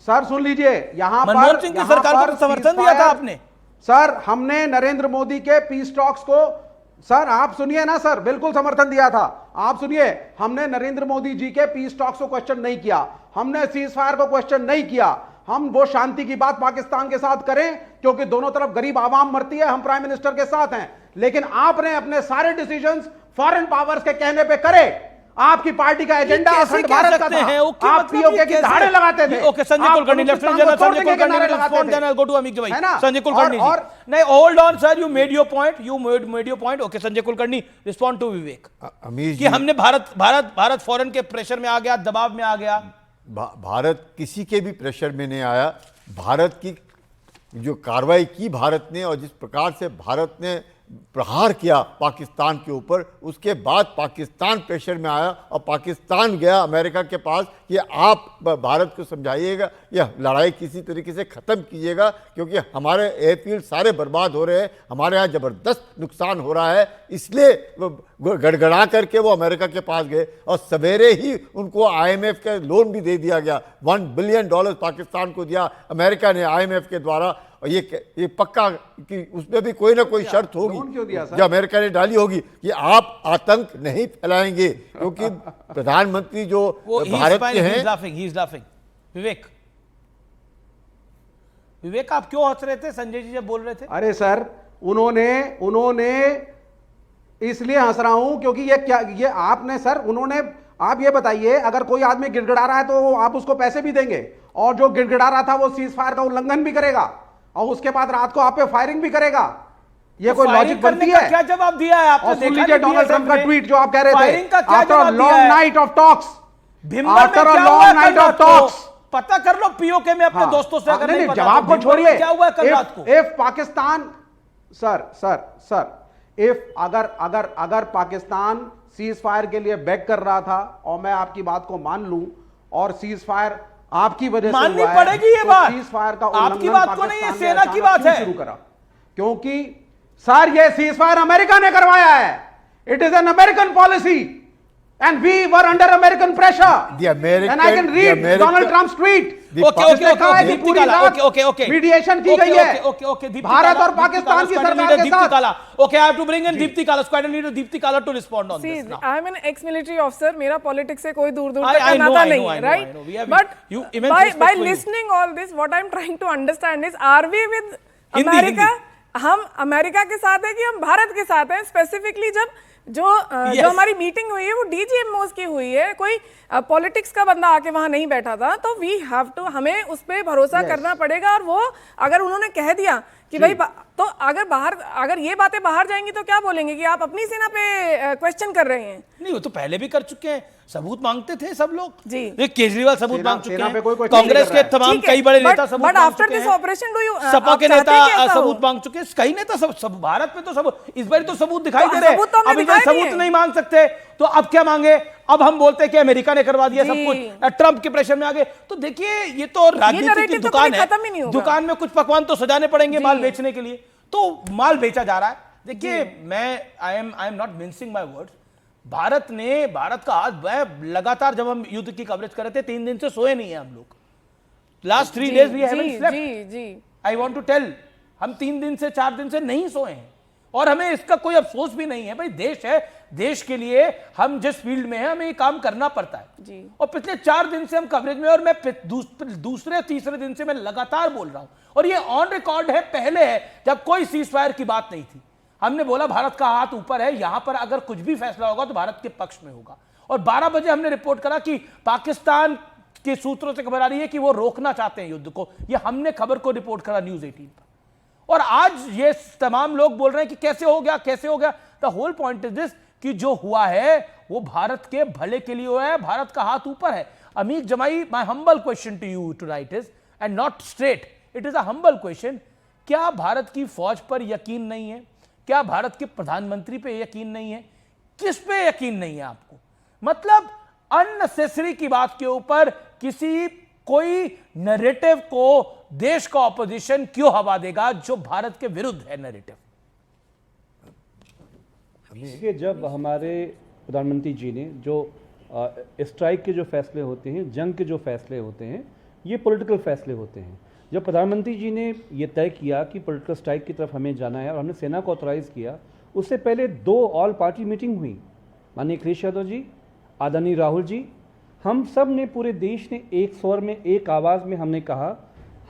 Speaker 2: सर सुन लीजिए, यहां पर
Speaker 1: मनमोहन सिंह की सरकार को समर्थन दिया था आपने।
Speaker 2: सर हमने नरेंद्र मोदी के पीस टॉक्स को, सर आप सुनिए ना सर, बिल्कुल समर्थन दिया था। आप सुनिए, हमने नरेंद्र मोदी जी के पीस टॉक्स को क्वेश्चन नहीं किया, हमने सीज फायर को क्वेश्चन नहीं किया। हम वो शांति की बात पाकिस्तान के साथ करें क्योंकि दोनों तरफ गरीब आवाम मरती है, हम प्राइम मिनिस्टर के साथ हैं। लेकिन आपने अपने सारे डिसीजंस फॉरेन पावर्स के कहने पे करे। आपकी पार्टी का एजेंडा अखंड भारत का था, आप पीओके की धाड़े लगाते थे।
Speaker 1: Okay, Sanjay Kulkarni, lieutenant general Sanjay Kulkarni will respond, then I go to Amit भाई। संजय कुलकर्णी
Speaker 2: और
Speaker 1: नहीं, hold on sir, you made your point. Okay, Sanjay Kulkarni respond to Vivek कि हमने भारत फॉरेन के प्रेशर में आ गया, दबाव में आ गया।
Speaker 5: भारत किसी के भी प्रेशर में नहीं आया। भारत की जो कार्रवाई की भारत ने और जिस प्रकार से भारत ने प्रहार किया पाकिस्तान के ऊपर, उसके बाद पाकिस्तान प्रेशर में आया और पाकिस्तान गया अमेरिका के पास कि आप भारत को समझाइएगा, यह लड़ाई किसी तरीके से ख़त्म कीजिएगा क्योंकि हमारे एयरफील्ड सारे बर्बाद हो रहे हैं, हमारे यहाँ ज़बरदस्त नुकसान हो रहा है। इसलिए गड़गड़ा करके वो अमेरिका के पास गए और सवेरे ही उनको IMF का लोन भी दे दिया गया। $1 बिलियन पाकिस्तान को दिया अमेरिका ने IMF के द्वारा। और ये पक्का कि उसमें भी कोई ना कोई शर्त होगी जो अमेरिका ने डाली होगी कि आप आतंक नहीं फैलाएंगे, क्योंकि प्रधानमंत्री जो भारत के हैं।
Speaker 1: विवेक आप क्यों हंस रहे थे संजय जी जब बोल रहे थे?
Speaker 2: अरे सर उन्होंने इसलिए हंस रहा हूं क्योंकि ये आपने सर, उन्होंने, आप ये बताइए, अगर कोई आदमी गिड़गिड़ा रहा है तो आप उसको पैसे भी देंगे, और जो गिड़गिड़ा रहा था वो सीज फायर का उल्लंघन भी करेगा और उसके बाद रात को आप पे फायरिंग भी करेगा। ये कोई लॉजिक बनती है?
Speaker 1: क्या जवाब दिया है आपने?
Speaker 2: और सुन लीजिए डोनाल्ड ट्रंप का ट्वीट जो आप कह रहे थे,
Speaker 1: after
Speaker 2: a long night of talks,
Speaker 1: after a long night of talks, पता कर लो पीओके में अपने दोस्तों से। अगर नहीं
Speaker 2: जवाब को छोड़िए,
Speaker 1: क्या हुआ कल रात को?
Speaker 2: इफ पाकिस्तान, सर इफ अगर पाकिस्तान सीज फायर के लिए बेग कर रहा था, और मैं आपकी बात को मान लूं, और सीज फायर आपकी वजह से
Speaker 1: माननी
Speaker 2: हुआ है।
Speaker 1: पड़ेगी ये
Speaker 2: तो
Speaker 1: बात।
Speaker 2: सीजफायर का
Speaker 1: आपकी
Speaker 2: उल्लंघन
Speaker 1: बात को नहीं, ये
Speaker 2: पाकिस्तान ने
Speaker 1: सेना की
Speaker 2: अचानक
Speaker 1: बात
Speaker 2: क्यों
Speaker 1: है।
Speaker 2: शुरू करा? क्योंकि सर ये सीजफायर अमेरिका ने करवाया है। It is an American policy and we were under American pressure
Speaker 5: The American-
Speaker 2: and I can
Speaker 5: the
Speaker 2: read
Speaker 5: American-
Speaker 2: Donald Trump's tweet.
Speaker 5: The
Speaker 1: okay okay
Speaker 2: जिसने कहा है कि
Speaker 1: ओके
Speaker 2: पूरी रात
Speaker 1: ओके
Speaker 2: मीडिएशन की गई है
Speaker 1: ओके ओके
Speaker 2: भारत और पाकिस्तान की सरकार के साथ।
Speaker 1: Okay I have to bring in Deepti Kala, so I don't need Deepti Kala to respond on
Speaker 6: See,
Speaker 1: this now.
Speaker 6: I am an ex-military officer. मेरा पॉलिटिक्स से कोई दूर दूर
Speaker 1: I
Speaker 6: तक का
Speaker 1: know,
Speaker 6: नाता
Speaker 1: I know,
Speaker 6: नहीं
Speaker 1: I
Speaker 6: है,
Speaker 1: know, I
Speaker 6: right?
Speaker 1: know. We have-
Speaker 6: But
Speaker 1: you immense
Speaker 6: by
Speaker 1: respect for you.
Speaker 6: listening all this, what I'm trying to understand is, are we with
Speaker 1: Hindi,
Speaker 6: America?
Speaker 1: Hindi.
Speaker 6: हम America के साथ है कि हम भारत के साथ हैं? स्पेसिफिकली जब जो
Speaker 1: Yes.
Speaker 6: जो हमारी मीटिंग हुई है वो डीजीएमओस की हुई है, कोई पॉलिटिक्स का बंदा आके वहां नहीं बैठा था, तो वी हैव टू, हमें उस पर भरोसा करना पड़ेगा। और वो अगर उन्होंने कह दिया कि भाई तो अगर ये बातें बाहर जाएंगी तो क्या बोलेंगे कि आप अपनी सेना पे क्वेश्चन कर रहे हैं?
Speaker 1: नहीं, वो तो पहले भी कर चुके हैं, सबूत मांगते थे सब लोग
Speaker 6: जी।
Speaker 1: ये केजरीवाल सबूत
Speaker 2: सेना-
Speaker 1: मांग चुके
Speaker 2: सेना पे
Speaker 1: हैं,
Speaker 2: कोई question नहीं
Speaker 1: कांग्रेस
Speaker 2: कर रहा
Speaker 1: के
Speaker 2: है।
Speaker 1: तमाम
Speaker 6: ठीक है,
Speaker 1: कई बड़े
Speaker 6: but-
Speaker 1: नेता सबूत
Speaker 6: but
Speaker 1: मांग
Speaker 6: after
Speaker 1: चुके
Speaker 6: this
Speaker 1: हैं।
Speaker 6: operation, do you-
Speaker 1: सपा
Speaker 6: आप
Speaker 1: के
Speaker 6: चाहते हैं कि
Speaker 1: नेता
Speaker 6: ऐसा हो?
Speaker 1: सबूत मांग चुके हैं, कई नेता सब भारत में तो सब इस बार तो सबूत दिखाई
Speaker 6: तो
Speaker 1: दे रहे हैं।
Speaker 6: सबूत तो हमने
Speaker 1: अब इधर
Speaker 6: दिखाए नहीं
Speaker 1: सबूत
Speaker 6: है।
Speaker 1: नहीं मांग सकते तो अब क्या मांगे? अब हम बोलते हैं कि अमेरिका ने करवा दिया सब
Speaker 6: जी।
Speaker 1: कुछ, ट्रंप के प्रेशर में आ गए। तो देखिए ये तो राजनीति की
Speaker 6: narrative तो
Speaker 1: दुकान
Speaker 6: कभी
Speaker 1: है,
Speaker 6: खत्म ही नहीं होगा।
Speaker 1: दुकान में कुछ पकवान तो सजाने पड़ेंगे
Speaker 6: जी।
Speaker 1: माल बेचने के लिए, तो माल बेचा जा रहा है। देखिए मैं I am not mincing my words. Bharat का हाथ लगातार, जब हम युद्ध की कवरेज कर रहे थे 3 दिन से सोए नहीं है हम लोग। Last 3 days we haven't slept.
Speaker 6: जी जी
Speaker 1: आई वांट टू टेल, हम 3 दिन से 4 दिन से नहीं सोए हैं और हमें इसका कोई अफसोस भी नहीं है। भाई देश है, देश के लिए हम जिस फील्ड में हैं हमें ये काम करना पड़ता है
Speaker 6: जी।
Speaker 1: और पिछले 4 दिन से हम कवरेज में, और मैं दूसरे तीसरे दिन से मैं लगातार बोल रहा हूं और ये ऑन रिकॉर्ड है, पहले है जब कोई सीज फायर की बात नहीं थी। हमने बोला भारत का हाथ ऊपर है, यहां पर अगर कुछ भी फैसला होगा तो भारत के पक्ष में होगा। और 12 बजे हमने रिपोर्ट करा कि पाकिस्तान के सूत्रों से खबर आ रही है कि वो रोकना चाहते हैं युद्ध को। ये हमने खबर को रिपोर्ट करा न्यूज़ 18 पर। और आज ये तमाम लोग बोल रहे हैं कि कैसे हो गया, कैसे हो गया। The whole point is this कि जो हुआ है वो भारत के भले के लिए हुआ है, भारत का हाथ ऊपर है। Amir Jamai, my humble question to you tonight is, and not straight, it is a humble question, क्या भारत की फौज पर यकीन नहीं है? क्या भारत के प्रधानमंत्री पे यकीन नहीं है? किस पे यकीन नहीं है आपको? मतलब अननेसेसरी की बात के ऊपर कोई नैरेटिव को देश का ऑपोजिशन क्यों हवा देगा जो भारत के विरुद्ध है नैरेटिव?
Speaker 4: देखिए, जब हमारे प्रधानमंत्री जी ने जो स्ट्राइक के जो फैसले होते हैं, जंग के जो फैसले होते हैं, ये पॉलिटिकल फैसले होते हैं। जब प्रधानमंत्री जी ने ये तय किया कि पॉलिटिकल स्ट्राइक की तरफ हमें जाना है और हमने सेना को ऑथराइज किया, उससे पहले 2 ऑल पार्टी मीटिंग हुई। माननीय अखिलेश यादव जी, आदरणीय राहुल जी, हम सब ने, पूरे देश ने एक स्वर में, एक आवाज़ में हमने कहा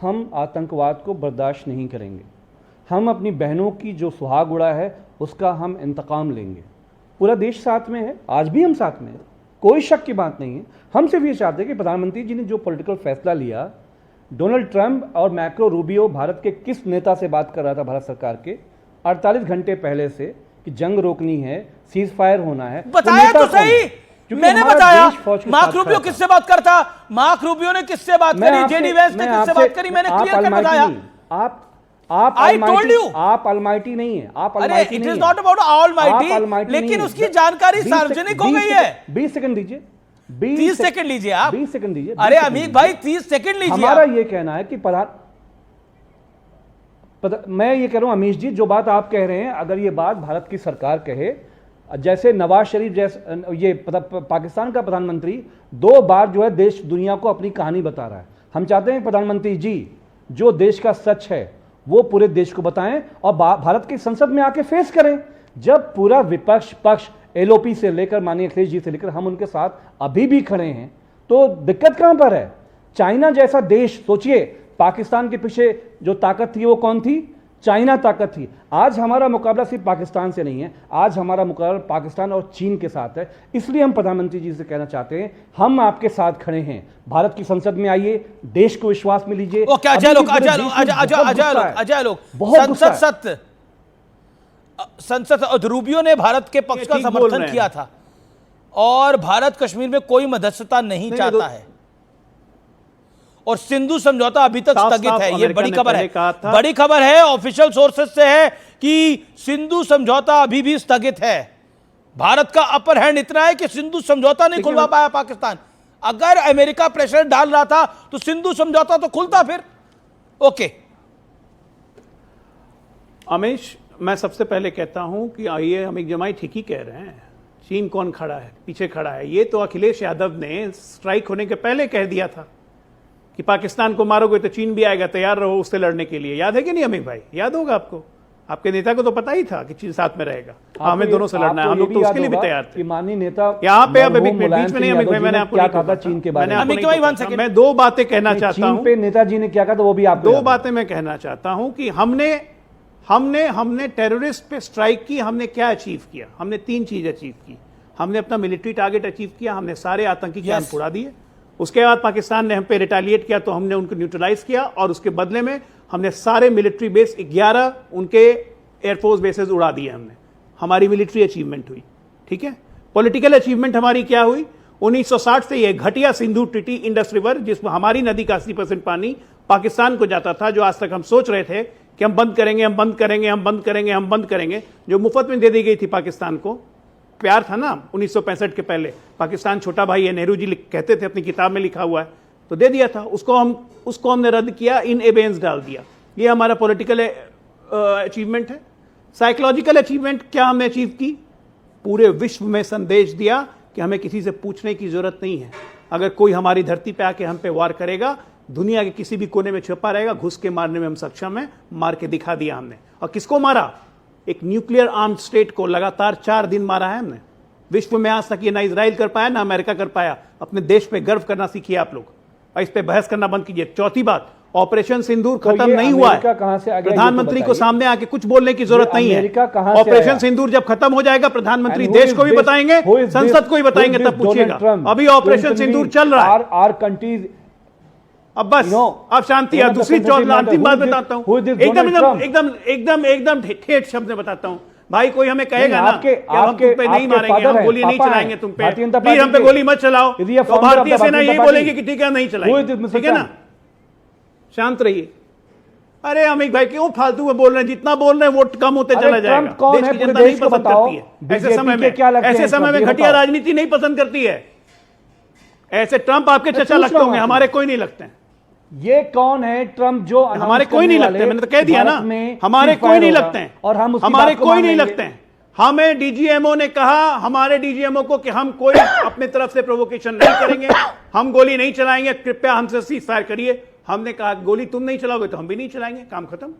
Speaker 4: हम आतंकवाद को बर्दाश्त नहीं करेंगे। हम अपनी बहनों की जो सुहाग उड़ा है उसका हम इंतकाम लेंगे। पूरा देश साथ में है, आज भी हम साथ में हैं, कोई शक की बात नहीं है। हम सिर्फ ये चाहते हैं कि प्रधानमंत्री जी ने जो पॉलिटिकल फैसला लिया, डोनाल्ड ट्रंप और मैक्रो रूबियो भारत के किस नेता से बात कर रहा था भारत सरकार के 48 घंटे पहले से कि जंग रोकनी है, सीज फायर होना है,
Speaker 1: बताया तो सही, मैंने बताया। मार्क रूबियो
Speaker 4: किससे
Speaker 1: किससे बात करता? मार्क रूबियो ने किससे बात करी? जेडी वेंस ने किससे बात करी? मैंने क्लियर कर बताया।
Speaker 4: आप
Speaker 1: I told you.
Speaker 4: आप अलमाइटी नहीं है, आप
Speaker 1: अरे
Speaker 4: अलमाइटी
Speaker 1: इट
Speaker 4: नहीं
Speaker 1: इज
Speaker 4: है।
Speaker 1: नॉट अबाउट
Speaker 4: आप अलमाइटी
Speaker 1: ऑलमाइटी, लेकिन
Speaker 4: नहीं
Speaker 1: उसकी
Speaker 4: है।
Speaker 1: जानकारी
Speaker 4: 20
Speaker 1: सार्वजनिक हो गई है।
Speaker 4: 20 सेकंड दीजिए,
Speaker 1: 30 सेकंड लीजिए आप।
Speaker 4: 20 सेकंड दीजिए।
Speaker 1: अरे अमीर भाई 30 सेकंड लीजिए।
Speaker 4: हमारा ये कहना है कि मैं ये कह रहा हूं अमीश जी, जो बात आप कह रहे हैं, अगर ये बात भारत की सरकार कहे, जैसे नवाज शरीफ जैसे ये पाकिस्तान का प्रधानमंत्री 2 बार जो है देश दुनिया को अपनी कहानी बता रहा है, हम चाहते हैं प्रधानमंत्री जी जो देश का सच है वो पूरे देश को बताएं और भारत की संसद में आके फेस करें। जब पूरा विपक्ष पक्ष एलओपी से लेकर माननीय अखिलेश जी से लेकर हम उनके साथ अभी भी खड़े हैं, तो दिक्कत कहां पर है? चाइना जैसा देश, सोचिए, पाकिस्तान के पीछे जो ताकत थी वो कौन थी? चाइना ताकत थी। आज हमारा मुकाबला सिर्फ पाकिस्तान से नहीं है, आज हमारा मुकाबला पाकिस्तान और चीन के साथ है। इसलिए हम प्रधानमंत्री जी से कहना चाहते हैं, हम आपके साथ खड़े हैं, भारत की संसद में आइए, देश को विश्वास में लीजिए।
Speaker 1: संसद रूबियो ने भारत के पक्ष का समर्थन किया था और भारत कश्मीर में कोई मध्यस्थता नहीं चाहता है और सिंधु समझौता अभी तक स्थगित है। ये बड़ी खबर है, बड़ी खबर है, ऑफिशियल सोर्सेज से है कि सिंधु समझौता अभी भी स्थगित है। भारत का अपर हैंड इतना है कि सिंधु समझौता नहीं खुलवा पाया पाकिस्तान। अगर अमेरिका प्रेशर डाल रहा था तो सिंधु समझौता तो खुलता फिर। ओके
Speaker 3: अमेश, मैं सबसे पहले कहता हूं कि आइए हम एक जमाई ठीक ही कह रहे हैं। चीन कौन खड़ा है, पीछे खड़ा है? ये तो अखिलेश यादव ने स्ट्राइक होने के पहले कह दिया था कि पाकिस्तान को मारोगे तो चीन भी आएगा, तैयार रहो उससे लड़ने के लिए। याद है कि नहीं अमित भाई? याद होगा आपको। आपके नेता को तो पता ही था कि चीन साथ में रहेगा, हमें दोनों से लड़ना है, हम लोग तो उसके लिए भी तैयार थे।
Speaker 4: माननीय नेता
Speaker 3: यहाँ पे अब बीच में नहीं अमित भाई, मैंने आपको
Speaker 4: क्या कहा था चीन के बारे में?
Speaker 3: मैं दो बातें कहना चाहता हूँ।
Speaker 4: चीन पे नेताजी ने क्या कहा था वो भी आप
Speaker 3: दो बातें मैं कहना चाहता हूं कि हमने टेररिस्ट पे स्ट्राइक की, हमने क्या अचीव किया? हमने 3 चीज अचीव की। हमने अपना मिलिट्री टारगेट अचीव किया, हमने सारे आतंकी कैंप उड़ा दिए। उसके बाद पाकिस्तान ने हम पे रिटेलिएट किया तो हमने उनको न्यूट्रलाइज किया, और उसके बदले में हमने सारे मिलिट्री बेस 11 उनके एयरफोर्स बेसेस उड़ा दिए हमने। हमारी मिलिट्री अचीवमेंट हुई, ठीक है। पॉलिटिकल अचीवमेंट हमारी क्या हुई? 1960 से ये घटिया सिंधु ट्रीटी, इंडस रिवर, जिसमें हमारी नदी का 80% पानी पाकिस्तान को जाता था, जो आज तक हम सोच रहे थे कि हम बंद करेंगे, हम बंद करेंगे, हम बंद करेंगे, हम बंद करेंगे, जो मुफ्त में दे दी गई थी पाकिस्तान को। प्यार था ना 1965 के पहले, पाकिस्तान छोटा भाई है, नेहरू जी कहते थे, अपनी किताब में लिखा हुआ है, तो दे दिया था उसको हमने रद्द किया, इन एबेंस डाल दिया। ये हमारा पॉलिटिकल अचीवमेंट है। साइकोलॉजिकल अचीवमेंट क्या हमने अचीव की? पूरे विश्व में संदेश दिया कि हमें किसी से पूछने की जरूरत नहीं है। अगर कोई हमारी धरती पे आके हम पे वार करेगा, दुनिया के किसी भी कोने में छुपा रहेगा, घुस के मारने में हम सक्षम हैं। मार के दिखा दिया हमने। और किसको मारा? एक न्यूक्लियर आर्म्ड स्टेट को लगातार 4 दिन मारा है हमने। विश्व में आज तक ये ना इजराइल कर पाया, ना अमेरिका कर पाया। अपने देश पे गर्व करना सीखिए आप लोग, और इस पे बहस करना बंद कीजिए। चौथी बात, ऑपरेशन सिंदूर खत्म नहीं हुआ है। प्रधानमंत्री को सामने आके कुछ बोलने की जरूरत नहीं है। ऑपरेशन सिंदूर जब खत्म हो जाएगा, प्रधानमंत्री देश को भी बताएंगे, संसद को भी बताएंगे, तब पूछिएगा। अभी ऑपरेशन सिंदूर चल रहा है। अब बस अब शांति है। दूसरी अंतिम बात बताता हूँ, एकदम ठेठ शब्द में बताता हूँ। भाई कोई हमें कहेगा ना कि हम तुम पे नहीं मारेंगे, हम गोली नहीं चलाएंगे तुम पे, प्लीज हम पे गोली मत चलाओ, तो भारतीय सेना यही बोलेगी कि ठीक है नहीं चलाएंगे, ठीक है ना। शांत रहिए। अरे अमित भाई क्यों फालतू में बोल रहे हैं? जितना बोल रहे हैं वोट कम होते चला जाएगा। देश की जनता नहीं पसंद करती है ऐसे समय में घटिया राजनीति नहीं पसंद करती है। ऐसे ट्रंप आपके चचा लगते होंगे, हमारे कोई नहीं लगते हैं।
Speaker 4: ये कौन है ट्रंप जो
Speaker 3: हमारे कोई नहीं लगते? मैंने तो कह दिया ना, हमारे कोई नहीं लगते हैं, और हम हमारे कोई नहीं लगते हैं। हमें डीजीएमओ ने कहा, हमारे डीजीएमओ को, कि हम कोई अपने तरफ से प्रोवोकेशन नहीं करेंगे, हम गोली नहीं चलाएंगे, कृपया हमसे सीज फायर करिए। हमने कहा गोली तुम नहीं चलाओगे तो हम भी नहीं चलाएंगे, काम खत्म।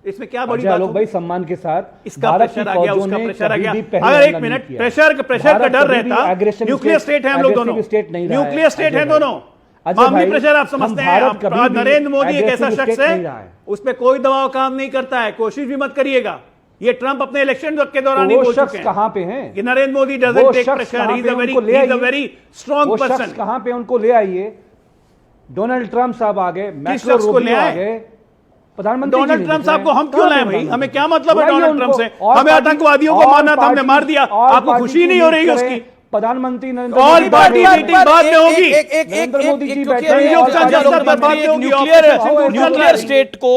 Speaker 3: इसमें क्या बड़ी बात
Speaker 4: भाई सम्मान के साथ
Speaker 3: इसका प्रेशर आ गया, उसका प्रेशर आ गया। अगर एक मिनट, प्रेशर का डर रहता, न्यूक्लियर स्टेट है हम लोग दोनों, न्यूक्लियर स्टेट है दोनों, मामूली प्रेशर आप समझते हैं। नरेंद्र मोदी एक ऐसा शख्स है, उस पर कोई दबाव काम नहीं करता है, कोशिश भी मत करिएगा। ये ट्रंप अपने इलेक्शन के दौरान ही बोल चुके हैं।
Speaker 4: कहां पे हैं
Speaker 3: कि Narendra Modi doesn't take pressure, he is a very strong person.
Speaker 4: कहां पे उनको ले आइए। डोनाल्ड ट्रंप साहब आ गए, मैक्रो रूबियो आ गए, प्रधानमंत्री
Speaker 3: डोनाल्ड ट्रम्प साहब को हम क्यों लाए भाई? हमें क्या मतलब है डोनाल्ड ट्रम्प से? हमें आतंकवादियों को मारना था, हमने मार दिया। आपको खुशी नहीं हो रही है उसकी?
Speaker 4: प्रधानमंत्री
Speaker 3: और पार्टी मीटिंग बाद में होगी,
Speaker 4: नरेंद्र मोदी जी
Speaker 1: न्यूक्लियर स्टेट को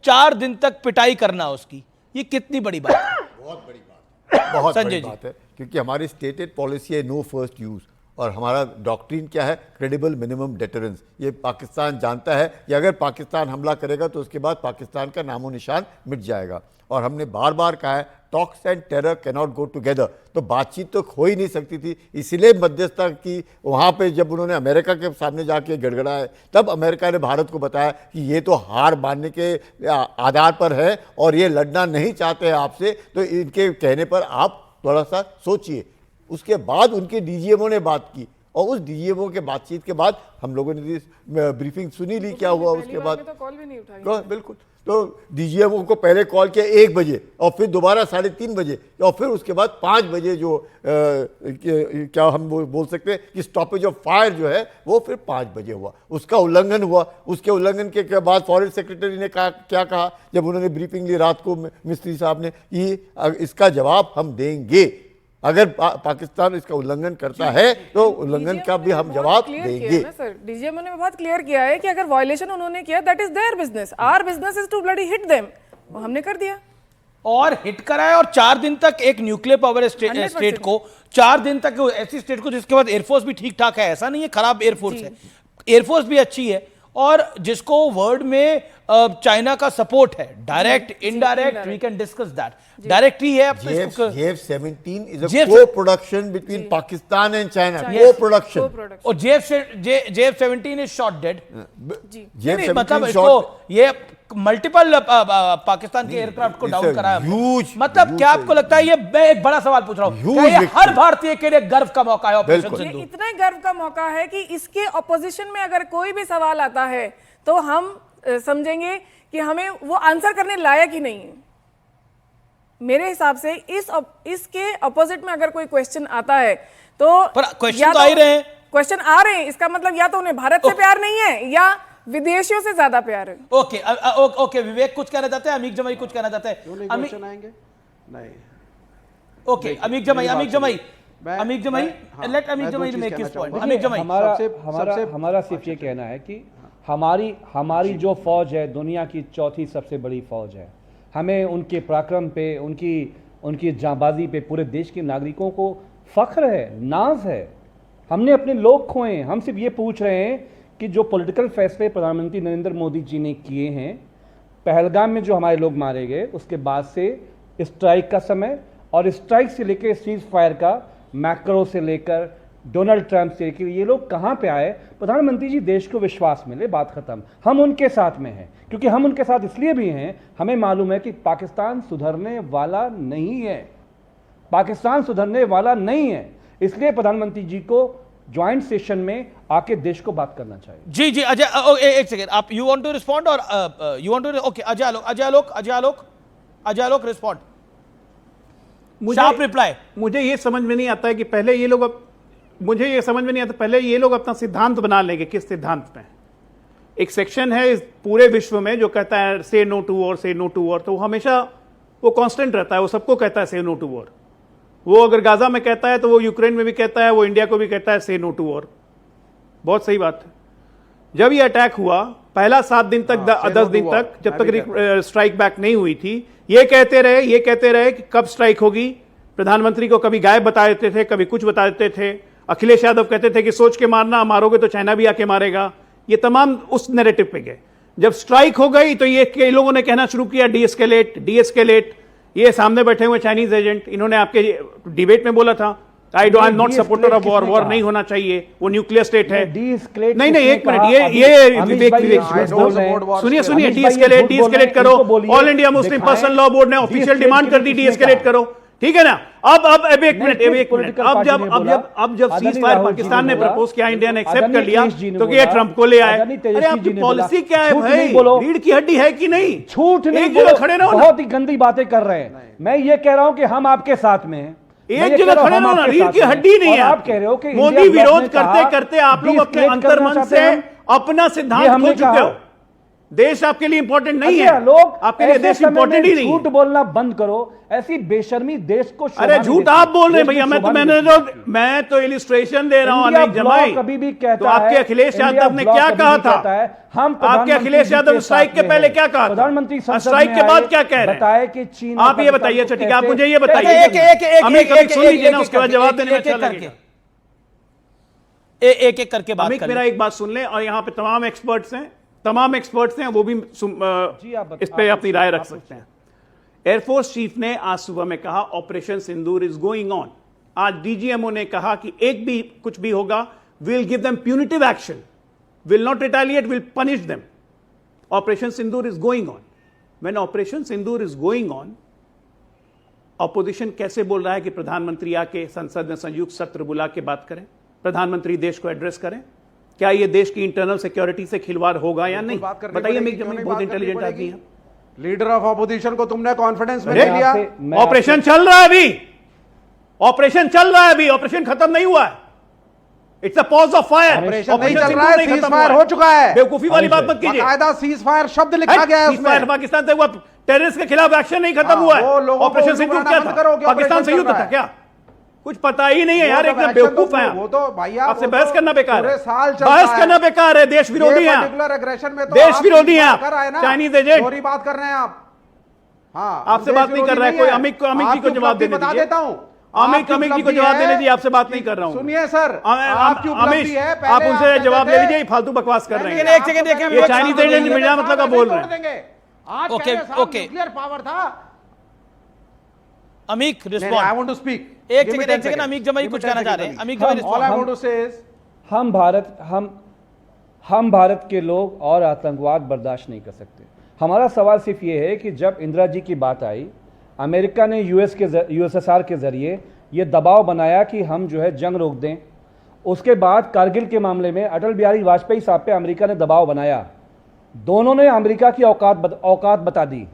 Speaker 1: 4 दिन तक पिटाई करना उसकी, ये कितनी बड़ी बात है?
Speaker 5: बहुत बड़ी बात है, बहुत
Speaker 1: संजय
Speaker 5: बड़ी
Speaker 1: जी।
Speaker 5: बात है, क्योंकि हमारी स्टेटेड पॉलिसी है नो फर्स्ट यूज, और हमारा डॉक्ट्रिन क्या है? Credible minimum deterrence. ये पाकिस्तान जानता है कि अगर पाकिस्तान हमला करेगा तो उसके बाद पाकिस्तान का नामो निशान मिट जाएगा। और हमने बार बार कहा है talks and terror can not go together, तो बातचीत तो हो ही नहीं सकती थी। इसीलिए मध्यस्थता की वहाँ पे जब उन्होंने अमेरिका के सामने जाके गड़गड़ाए, तब अमेरिका ने भारत को बताया कि ये तो हार मानने के आधार पर है और ये लड़ना नहीं चाहते हैं आपसे, तो इनके कहने पर आप थोड़ा सा सोचिए। उसके बाद उनके डीजीएमओ ने बात की, और उस डीजीएमओ के बातचीत के बाद हम लोगों ने ब्रीफिंग सुनी ली, क्या हुआ उसके बाद।
Speaker 6: तो कॉल भी नहीं उठाई।
Speaker 5: बिल्कुल, तो डीजीएमओ को पहले कॉल किया 1 बजे, और फिर दोबारा 3:30 बजे, और फिर उसके बाद 5 बजे जो क्या हम बोल सकते हैं कि स्टॉपेज ऑफ फायर जो है वो फिर 5 बजे हुआ, उसका उल्लंघन हुआ। उसके उल्लंघन के बाद फॉरेन सेक्रेटरी ने क्या कहा जब उन्होंने ब्रीफिंग ली रात को मिस्त्री साहब ने, कि इसका जवाब हम देंगे। अगर पाकिस्तान इसका उल्लंघन करता है तो उल्लंघन का भी हम जवाब देंगे।
Speaker 6: सर डीजीएमओ ने बहुत क्लियर किया है कि अगर वायलेशन उन्होंने किया that is their business, our business is to bloody hit them, वो हमने कर दिया।
Speaker 1: और हिट कराए, और 4 दिन तक एक न्यूक्लियर पावर स्टेट को, 4 दिन तक ऐसी स्टेट को जिसके बाद एयरफोर्स भी ठीक ठाक है, ऐसा नहीं है खराब एयरफोर्स है, एयरफोर्स भी अच्छी है, और जिसको वर्ल्ड में चाइना का सपोर्ट है, direct indirect, we can discuss that, direct ही है।
Speaker 5: JF-17 is a co-production between Pakistan and China. Co-production.
Speaker 1: और JF-17 is shot dead,
Speaker 5: JF-17
Speaker 1: मतलब
Speaker 5: shot-
Speaker 1: इसको ये मल्टीपल पाकिस्तान के एयरक्राफ्ट को
Speaker 5: it's
Speaker 1: डाउन
Speaker 5: a
Speaker 1: कराया,
Speaker 5: huge-
Speaker 1: मतलब
Speaker 5: huge
Speaker 1: क्या आपको लगता है, ये मैं एक बड़ा सवाल पूछ रहा हूं, क्या
Speaker 5: Huge
Speaker 1: ये
Speaker 5: victory.
Speaker 1: हर भारतीय के लिए गर्व का मौका है ऑपरेशन
Speaker 5: बिल्कुल।
Speaker 1: सिंधु?
Speaker 6: ये इतना ही गर्व का मौका है कि इसके ऑपोजिशन में अगर कोई भी सवाल आता है तो हम समझेंगे कि हमें वो आंसर करने लायक ही नहीं है। मेरे हिसाब से इसके अपोजिट में अगर कोई क्वेश्चन आता है तो
Speaker 1: पर क्वेश्चन तो आ ही रहे हैं,
Speaker 6: क्वेश्चन आ रहे हैं, इसका मतलब या तो उन्हें भारत से प्यार नहीं है या विदेशियों से ज्यादा प्यार है।
Speaker 1: ओके ओके, विवेक कुछ कहना चाहते हैं, अमीक जमाई कुछ कहना चाहते हैं,
Speaker 2: क्वेश्चन आएंगे नहीं।
Speaker 1: ओके, अमीक जमाई लेट अमीक
Speaker 2: मैं
Speaker 1: जमाई
Speaker 2: दो
Speaker 1: मेक
Speaker 2: चीज़
Speaker 1: हिज पॉइंट।
Speaker 2: कहना
Speaker 1: अमीक जमाई,
Speaker 4: हमारा सिर्फ ये कहना है कि हमारी जो फौज है दुनिया की चौथी सबसे बड़ी फौज है। हमें उनके पराक्रम पे, उनकी जांबाजी पे पूरे देश के नागरिकों को फख्र है, नाज है। हमने अपने लोग खोए हैं। हम सिर्फ ये पूछ रहे हैं कि जो पॉलिटिकल फैसले प्रधानमंत्री नरेंद्र मोदी जी ने किए हैं, पहलगाम में जो हमारे लोग मारे गए, उसके बाद से स्ट्राइक का समय, और स्ट्राइक से लेकर सीज फायर का, मैक्रो से लेकर डोनाल्ड ट्रंप से लेकर ये लोग कहाँ पे आए? प्रधानमंत्री जी, देश को विश्वास मिले, बात खत्म। हम उनके साथ में हैं, क्योंकि हम उनके साथ इसलिए भी हैं, हमें मालूम है कि पाकिस्तान सुधरने वाला नहीं है, पाकिस्तान सुधरने वाला नहीं है। इसलिए प्रधानमंत्री जी को ज्वाइंट सेशन में आके देश को बात करना चाहिए।
Speaker 1: जी जी अजय, एक सेकेंड, आप यू वांट टू रिस्पॉन्ड और you want to, okay, Ajay Alok respond, sharp reply.
Speaker 3: मुझे ये समझ में नहीं आता है कि पहले ये लोग मुझे ये समझ में नहीं आता, पहले ये लोग अपना सिद्धांत बना लेंगे। किस सिद्धांत पे? एक सेक्शन है इस पूरे विश्व में जो कहता है से नो टू वॉर, से नो टू वॉर, तो हमेशा वो कांस्टेंट रहता है, वो सबको कहता है से नो टू वॉर। वो अगर गाजा में कहता है तो वो यूक्रेन में भी कहता है, वो इंडिया को भी कहता है से नो टू वॉर। बहुत सही बात है। जब ये अटैक हुआ, पहला 7 दिन तक, 10 दिन तक, जब तक स्ट्राइक बैक नहीं हुई थी, ये कहते रहे कि कब स्ट्राइक होगी। प्रधानमंत्री को कभी गायब बता देते थे, कभी कुछ बता देते थे। अखिलेश यादव कहते थे कि सोच के मारना, मारोगे तो चाइना भी आके मारेगा। ये तमाम उस नैरेटिव पे गए। जब स्ट्राइक हो गई तो ये कई लोगों ने कहना शुरू किया डीएस्केलेट। ये सामने बैठे हुए चाइनीज एजेंट, इन्होंने आपके डिबेट में बोला था I am not supporter of war नहीं होना चाहिए, वो न्यूक्लियर स्टेट है। नहीं, एक मिनट, ये विवेक सुनिए, डीएस्केलेट करो। All India Muslim personal law board ने ऑफिशियल डिमांड कर दी डीएस्केलेट करो, ठीक है ना? अब एक मिनट, अब जब सीज फायर पाकिस्तान ने प्रपोज किया, इंडिया ने एक्सेप्ट कर लिया, तो ये ट्रंप को ले आए। अरे आपकी पॉलिसी क्या है भाई? रीढ़ की हड्डी है कि नहीं?
Speaker 4: झूठ नहीं,
Speaker 3: एक जगह खड़े रहो,
Speaker 4: बहुत ही गंदी बातें कर रहे हैं। मैं ये कह रहा हूं कि हम आपके साथ में हैं,
Speaker 3: एक जगह खड़े रहो ना, रीढ़ की हड्डी नहीं है।
Speaker 4: आप कह रहे हो कि
Speaker 3: मोदी विरोध करते करते आप लोग अपने अंतर्मन से अपना सिद्धांत खो चुके हो। देश आपके लिए इंपॉर्टेंट नहीं है,
Speaker 4: लोग
Speaker 3: आपके लिए देश इंपॉर्टेंट ही नहीं है।
Speaker 4: झूठ बोलना बंद करो, ऐसी बेशर्मी देश को शोभा
Speaker 3: अरे
Speaker 4: नहीं
Speaker 3: झूठ
Speaker 4: देती।
Speaker 3: आप बोल रहे हैं
Speaker 4: देश
Speaker 3: भैया,
Speaker 4: को शोभा नहीं देती।
Speaker 3: मैं तो इलिस्ट्रेशन दे रहा हूं
Speaker 4: इंडिया
Speaker 3: अमित जमाई।
Speaker 4: ब्लॉक कभी भी कहता
Speaker 3: तो आपके
Speaker 4: है,
Speaker 3: अखिलेश
Speaker 4: इंडिया
Speaker 3: यादव ने
Speaker 4: ब्लॉक
Speaker 3: क्या
Speaker 4: कभी
Speaker 3: कहा
Speaker 4: भी कहता है,
Speaker 3: था?
Speaker 4: हम
Speaker 3: आपके
Speaker 4: प्रधानमंत्री
Speaker 3: अखिलेश
Speaker 4: जी
Speaker 3: यादव
Speaker 4: के
Speaker 3: स्ट्राइक के
Speaker 4: साथ
Speaker 3: पहले
Speaker 4: में
Speaker 3: क्या कहा था?
Speaker 4: प्रधानमंत्री संसद
Speaker 3: स्ट्राइक
Speaker 4: में
Speaker 3: के बाद
Speaker 4: आए,
Speaker 3: क्या कह रहे
Speaker 4: बताए
Speaker 3: हैं?
Speaker 4: कि चीन
Speaker 3: आप ये बताइए, चटिक आप मुझे ये बताइए,
Speaker 1: एक
Speaker 3: सुन लीजिए ना, उसके बाद जवाब देने में अच्छा लगेगा।
Speaker 1: एक करके बात
Speaker 3: अमित,
Speaker 1: कर
Speaker 3: मेरा एक बात सुन ले, और यहाँ पे तमाम एक्सपर्ट्स हैं, वो भी इस पे अपनी राय रख सकते हैं। एयरफोर्स चीफ ने आज सुबह में कहा operation Sindoor is going on. आज डीजीएमओ ने कहा कि एक भी कुछ भी होगा, will give them punitive action, will not retaliate, will punish them. Operation Sindoor is going on. When operation Sindoor is going on, opposition कैसे बोल रहा है कि प्रधानमंत्री आके संसद में संयुक्त सत्र बुला के बात करें, प्रधानमंत्री देश को एड्रेस करें? क्या ये देश की इंटरनल सिक्योरिटी से खिलवाड़ होगा या नहीं? बताइए, बहुत इंटेलिजेंट आदमी है।
Speaker 2: लीडर ऑफ ऑपोजिशन को तुमने कॉन्फिडेंस में नहीं लिया।
Speaker 3: ऑपरेशन चल रहा है अभी, ऑपरेशन चल रहा है अभी, ऑपरेशन खत्म नहीं हुआ है। It's a pause of fire.
Speaker 2: Operation नहीं चल रहा है, सीज फायर हो चुका है।
Speaker 3: बेवकूफी वाली बात मत कीजिए।
Speaker 2: बाकायदा सीज फायर शब्द लिखा गया है उसमें।
Speaker 3: पाकिस्तान से हुआ, टेररिस्ट के खिलाफ एक्शन नहीं खत्म हुआ है। ऑपरेशन सिंदूर क्या था? पाकिस्तान से युद्ध था क्या? कुछ पता ही नहीं है यार, एक बेवकूफ है।
Speaker 2: वो तो भैया,
Speaker 3: आपसे बहस करना बेकार है,
Speaker 2: बहस
Speaker 3: करना बेकार है। देश विरोधी हैं,
Speaker 2: पर्टिकुलर एग्रेशन में तो
Speaker 3: देश विरोधी हैं
Speaker 2: आप
Speaker 3: चाइनीज एजेंट।
Speaker 2: चोरी बात कर रहे हैं आप। हाँ,
Speaker 3: आपसे बात नहीं कर रहा है कोई। अमित जी को जवाब देने
Speaker 2: बता
Speaker 3: दीजिए।
Speaker 2: देता हूं।
Speaker 3: अमित जी को जवाब देने दीजिए, आपसे बात नहीं कर रहा हूं।
Speaker 2: सुनिए सर, आपकी
Speaker 3: अमित,
Speaker 2: उपलब्धि है, पहले
Speaker 3: आप उनसे
Speaker 2: कहते
Speaker 3: जवाब
Speaker 2: थे-
Speaker 3: ले लीजिए, फालतू बकवास कर रहे हैं।
Speaker 1: एक सेकंड देखिए,
Speaker 3: ये चाइनीज एजेंट मीडिया मतलब का बोल रहे हैं।
Speaker 2: आज
Speaker 1: ओके, ओके।
Speaker 2: न्यूक्लियर पावर था।
Speaker 1: Ameeq
Speaker 2: I
Speaker 1: respond.
Speaker 2: Want to speak.
Speaker 1: एक सेकंड, अमीक जमाई कुछ कहना चाह रहे हैं। Ameeq Jamai
Speaker 2: all I want to say is
Speaker 4: हम भारत के लोग और आतंकवाद बर्दाश्त नहीं कर सकते। हमारा सवाल सिर्फ ये है कि जब इंदिरा जी की बात आई, अमेरिका ने यूएसएसआर के जरिए ये दबाव बनाया कि हम जो है जंग रोक दें। उसके बाद कारगिल के मामले में अटल बिहारी वाजपेयी साहब पे अमेरिका ने दबाव बनाया। दोनों ने अमेरिका की औकात बता दी।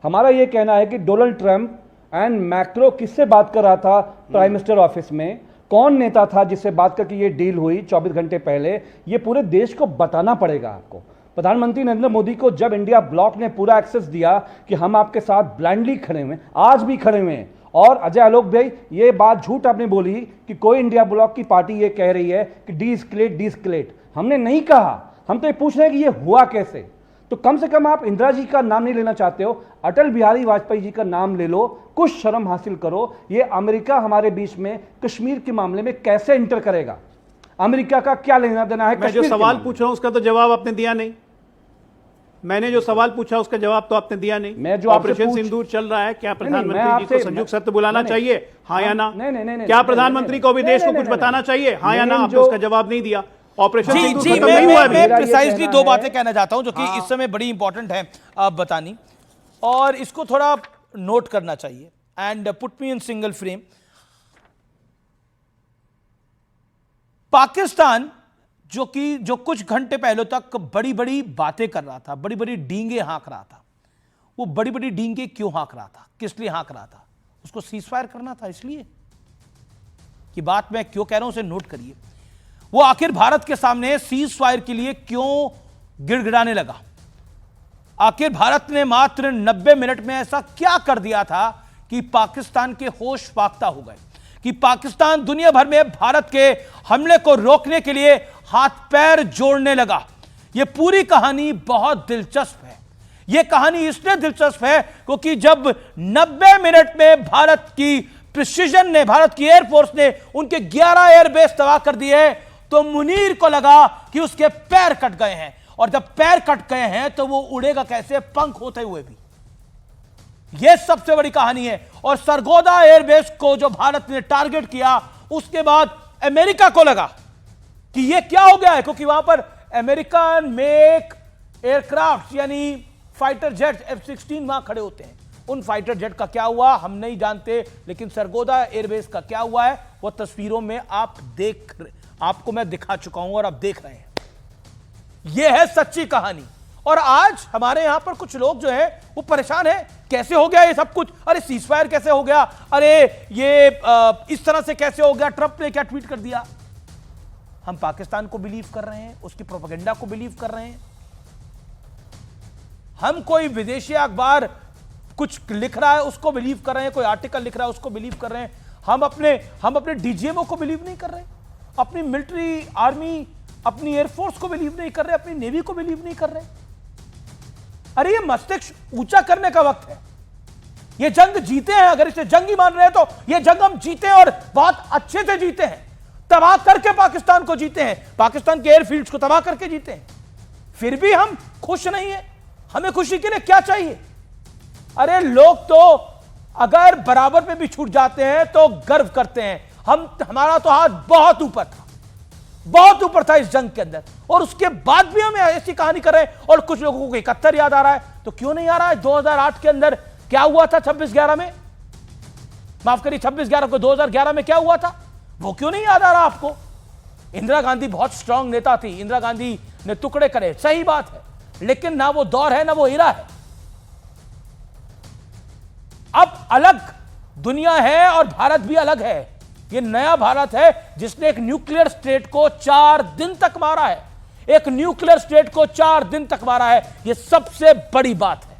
Speaker 4: हमारा ये कहना है कि डोनाल्ड ट्रंप एंड मैक्रो किससे बात कर रहा था प्राइम मिनिस्टर ऑफिस में, कौन नेता था जिससे बात करके ये डील हुई 24 घंटे पहले, ये पूरे देश को बताना पड़ेगा आपको। प्रधानमंत्री नरेंद्र मोदी को जब इंडिया ब्लॉक ने पूरा एक्सेस दिया कि हम आपके साथ ब्लाइंडली खड़े हुए, आज भी खड़े हुए हैं। और अजय आलोक भाई, ये बात झूठ आपने बोली कि कोई इंडिया ब्लॉक की पार्टी ये कह रही है कि डी-एस्केलेट। हमने नहीं कहा। हम तो ये पूछ रहे हैं कि ये हुआ कैसे। तो कम से कम आप इंदिरा जी का नाम नहीं लेना चाहते हो, अटल बिहारी वाजपेयी जी का नाम ले लो, कुछ शर्म हासिल करो। ये अमेरिका हमारे बीच में कश्मीर के मामले में कैसे इंटर करेगा? अमेरिका का क्या लेना देना है?
Speaker 3: मैं जो सवाल पूछ रहा हूं उसका तो जवाब आपने दिया नहीं। मैंने जो सवाल पूछा उसका जवाब तो आपने दिया नहीं।
Speaker 4: मैं जो
Speaker 3: ऑपरेशन सिंदूर चल रहा है, क्या प्रधानमंत्री जी को संयुक्त सत्र बुलाना चाहिए, हाँ या ना? क्या प्रधानमंत्री को भी देश को कुछ बताना चाहिए, हाँ या ना? आपने उसका जवाब नहीं दिया। ऑपरेशन सिंदूर
Speaker 1: जी,
Speaker 3: खत्म नहीं हुआ अभी।
Speaker 1: मैं प्रिसाइजली दो बातें कहना चाहता हूं जो कि इस समय बड़ी इंपॉर्टेंट है आप बतानी, और इसको थोड़ा नोट करना चाहिए and put me in single frame. Pakistan जो कुछ घंटे पहले तक बड़ी बड़ी बातें कर रहा था, बड़ी बड़ी डींगे हाँक रहा था, वो बड़ी बड़ी डींगे क्यों हाँक रहा था, किस लिए हाँक रहा था? उसको सीज फायर करना था, इसलिए कि बात मैं क्यों कह रहा हूं उसे नोट करिए। वो आखिर भारत के सामने सीज फायर के लिए क्यों गिड़गिड़ाने लगा? आखिर भारत ने मात्र 90 मिनट में ऐसा क्या कर दिया था कि पाकिस्तान के होश फाख्ता हो गए, कि पाकिस्तान दुनिया भर में भारत के हमले को रोकने के लिए हाथ पैर जोड़ने लगा। यह पूरी कहानी बहुत दिलचस्प है। यह कहानी इसलिए दिलचस्प है क्योंकि जब 90 मिनट में भारत की प्रिसीजन ने, भारत की एयरफोर्स ने उनके 11 एयरबेस तबाह कर दिए, तो मुनीर को लगा कि उसके पैर कट गए हैं, और जब पैर कट गए हैं तो वो उड़ेगा कैसे, पंख होते हुए भी। यह सबसे बड़ी कहानी है। और सरगोदा एयरबेस को जो भारत ने टारगेट किया, उसके बाद अमेरिका को लगा कि यह क्या हो गया है, क्योंकि वहां पर अमेरिकन मेक एयरक्राफ्ट यानी फाइटर जेट F-16 वहां खड़े होते हैं। उन फाइटर जेट का क्या हुआ हम नहीं जानते, लेकिन सरगोदा एयरबेस का क्या हुआ है वो तस्वीरों में आपको मैं दिखा चुका हूं और आप देख रहे हैं। यह है सच्ची कहानी। और आज हमारे यहां पर कुछ लोग जो है वो परेशान है, कैसे हो गया ये सब कुछ, अरे सीजफायर कैसे हो गया, अरे ये इस तरह से कैसे हो गया, ट्रंप ने क्या ट्वीट कर दिया। हम पाकिस्तान को बिलीव कर रहे हैं, उसकी प्रोपेगेंडा को बिलीव कर रहे हैं। हम कोई विदेशी अखबार कुछ लिख रहा है उसको बिलीव कर रहे हैं, कोई आर्टिकल लिख रहा है उसको बिलीव कर रहे हैं। हम अपने डीजीएमओ को बिलीव नहीं कर रहे, अपनी मिलिट्री आर्मी, अपनी एयरफोर्स को बिलीव नहीं कर रहे, अपनी नेवी को बिलीव नहीं कर रहे। अरे ये मस्तिष्क ऊंचा करने का वक्त है। ये जंग जीते हैं, अगर इसे जंग ही मान रहे हैं तो ये जंग हम जीते और बहुत अच्छे से जीते हैं, तबाह करके पाकिस्तान को जीते हैं, पाकिस्तान के एयरफील्ड्स को तबाह करके जीते हैं। फिर भी हम खुश नहीं है। हमें खुशी के लिए क्या चाहिए? अरे लोग तो अगर बराबर पे भी छूट जाते हैं तो गर्व करते हैं। हमारा तो हाथ बहुत ऊपर था, बहुत ऊपर था इस जंग के अंदर, और उसके बाद भी हम ऐसी कहानी कर रहे हैं। और कुछ लोगों को 71 याद आ रहा है, तो क्यों नहीं आ रहा है 2008 के अंदर क्या हुआ था, 26/11 में, माफ करिए 26/11 को 2011 में क्या हुआ था, वो क्यों नहीं याद आ रहा आपको? इंदिरा गांधी बहुत स्ट्रांग नेता थी, इंदिरा गांधी ने टुकड़े करे, सही बात है, लेकिन ना वो दौर है ना वो इरा है। अब अलग दुनिया है और भारत भी अलग है। ये नया भारत है जिसने एक न्यूक्लियर स्टेट को 4 दिन तक मारा है, एक न्यूक्लियर स्टेट को 4 दिन तक मारा है। ये सबसे बड़ी बात है।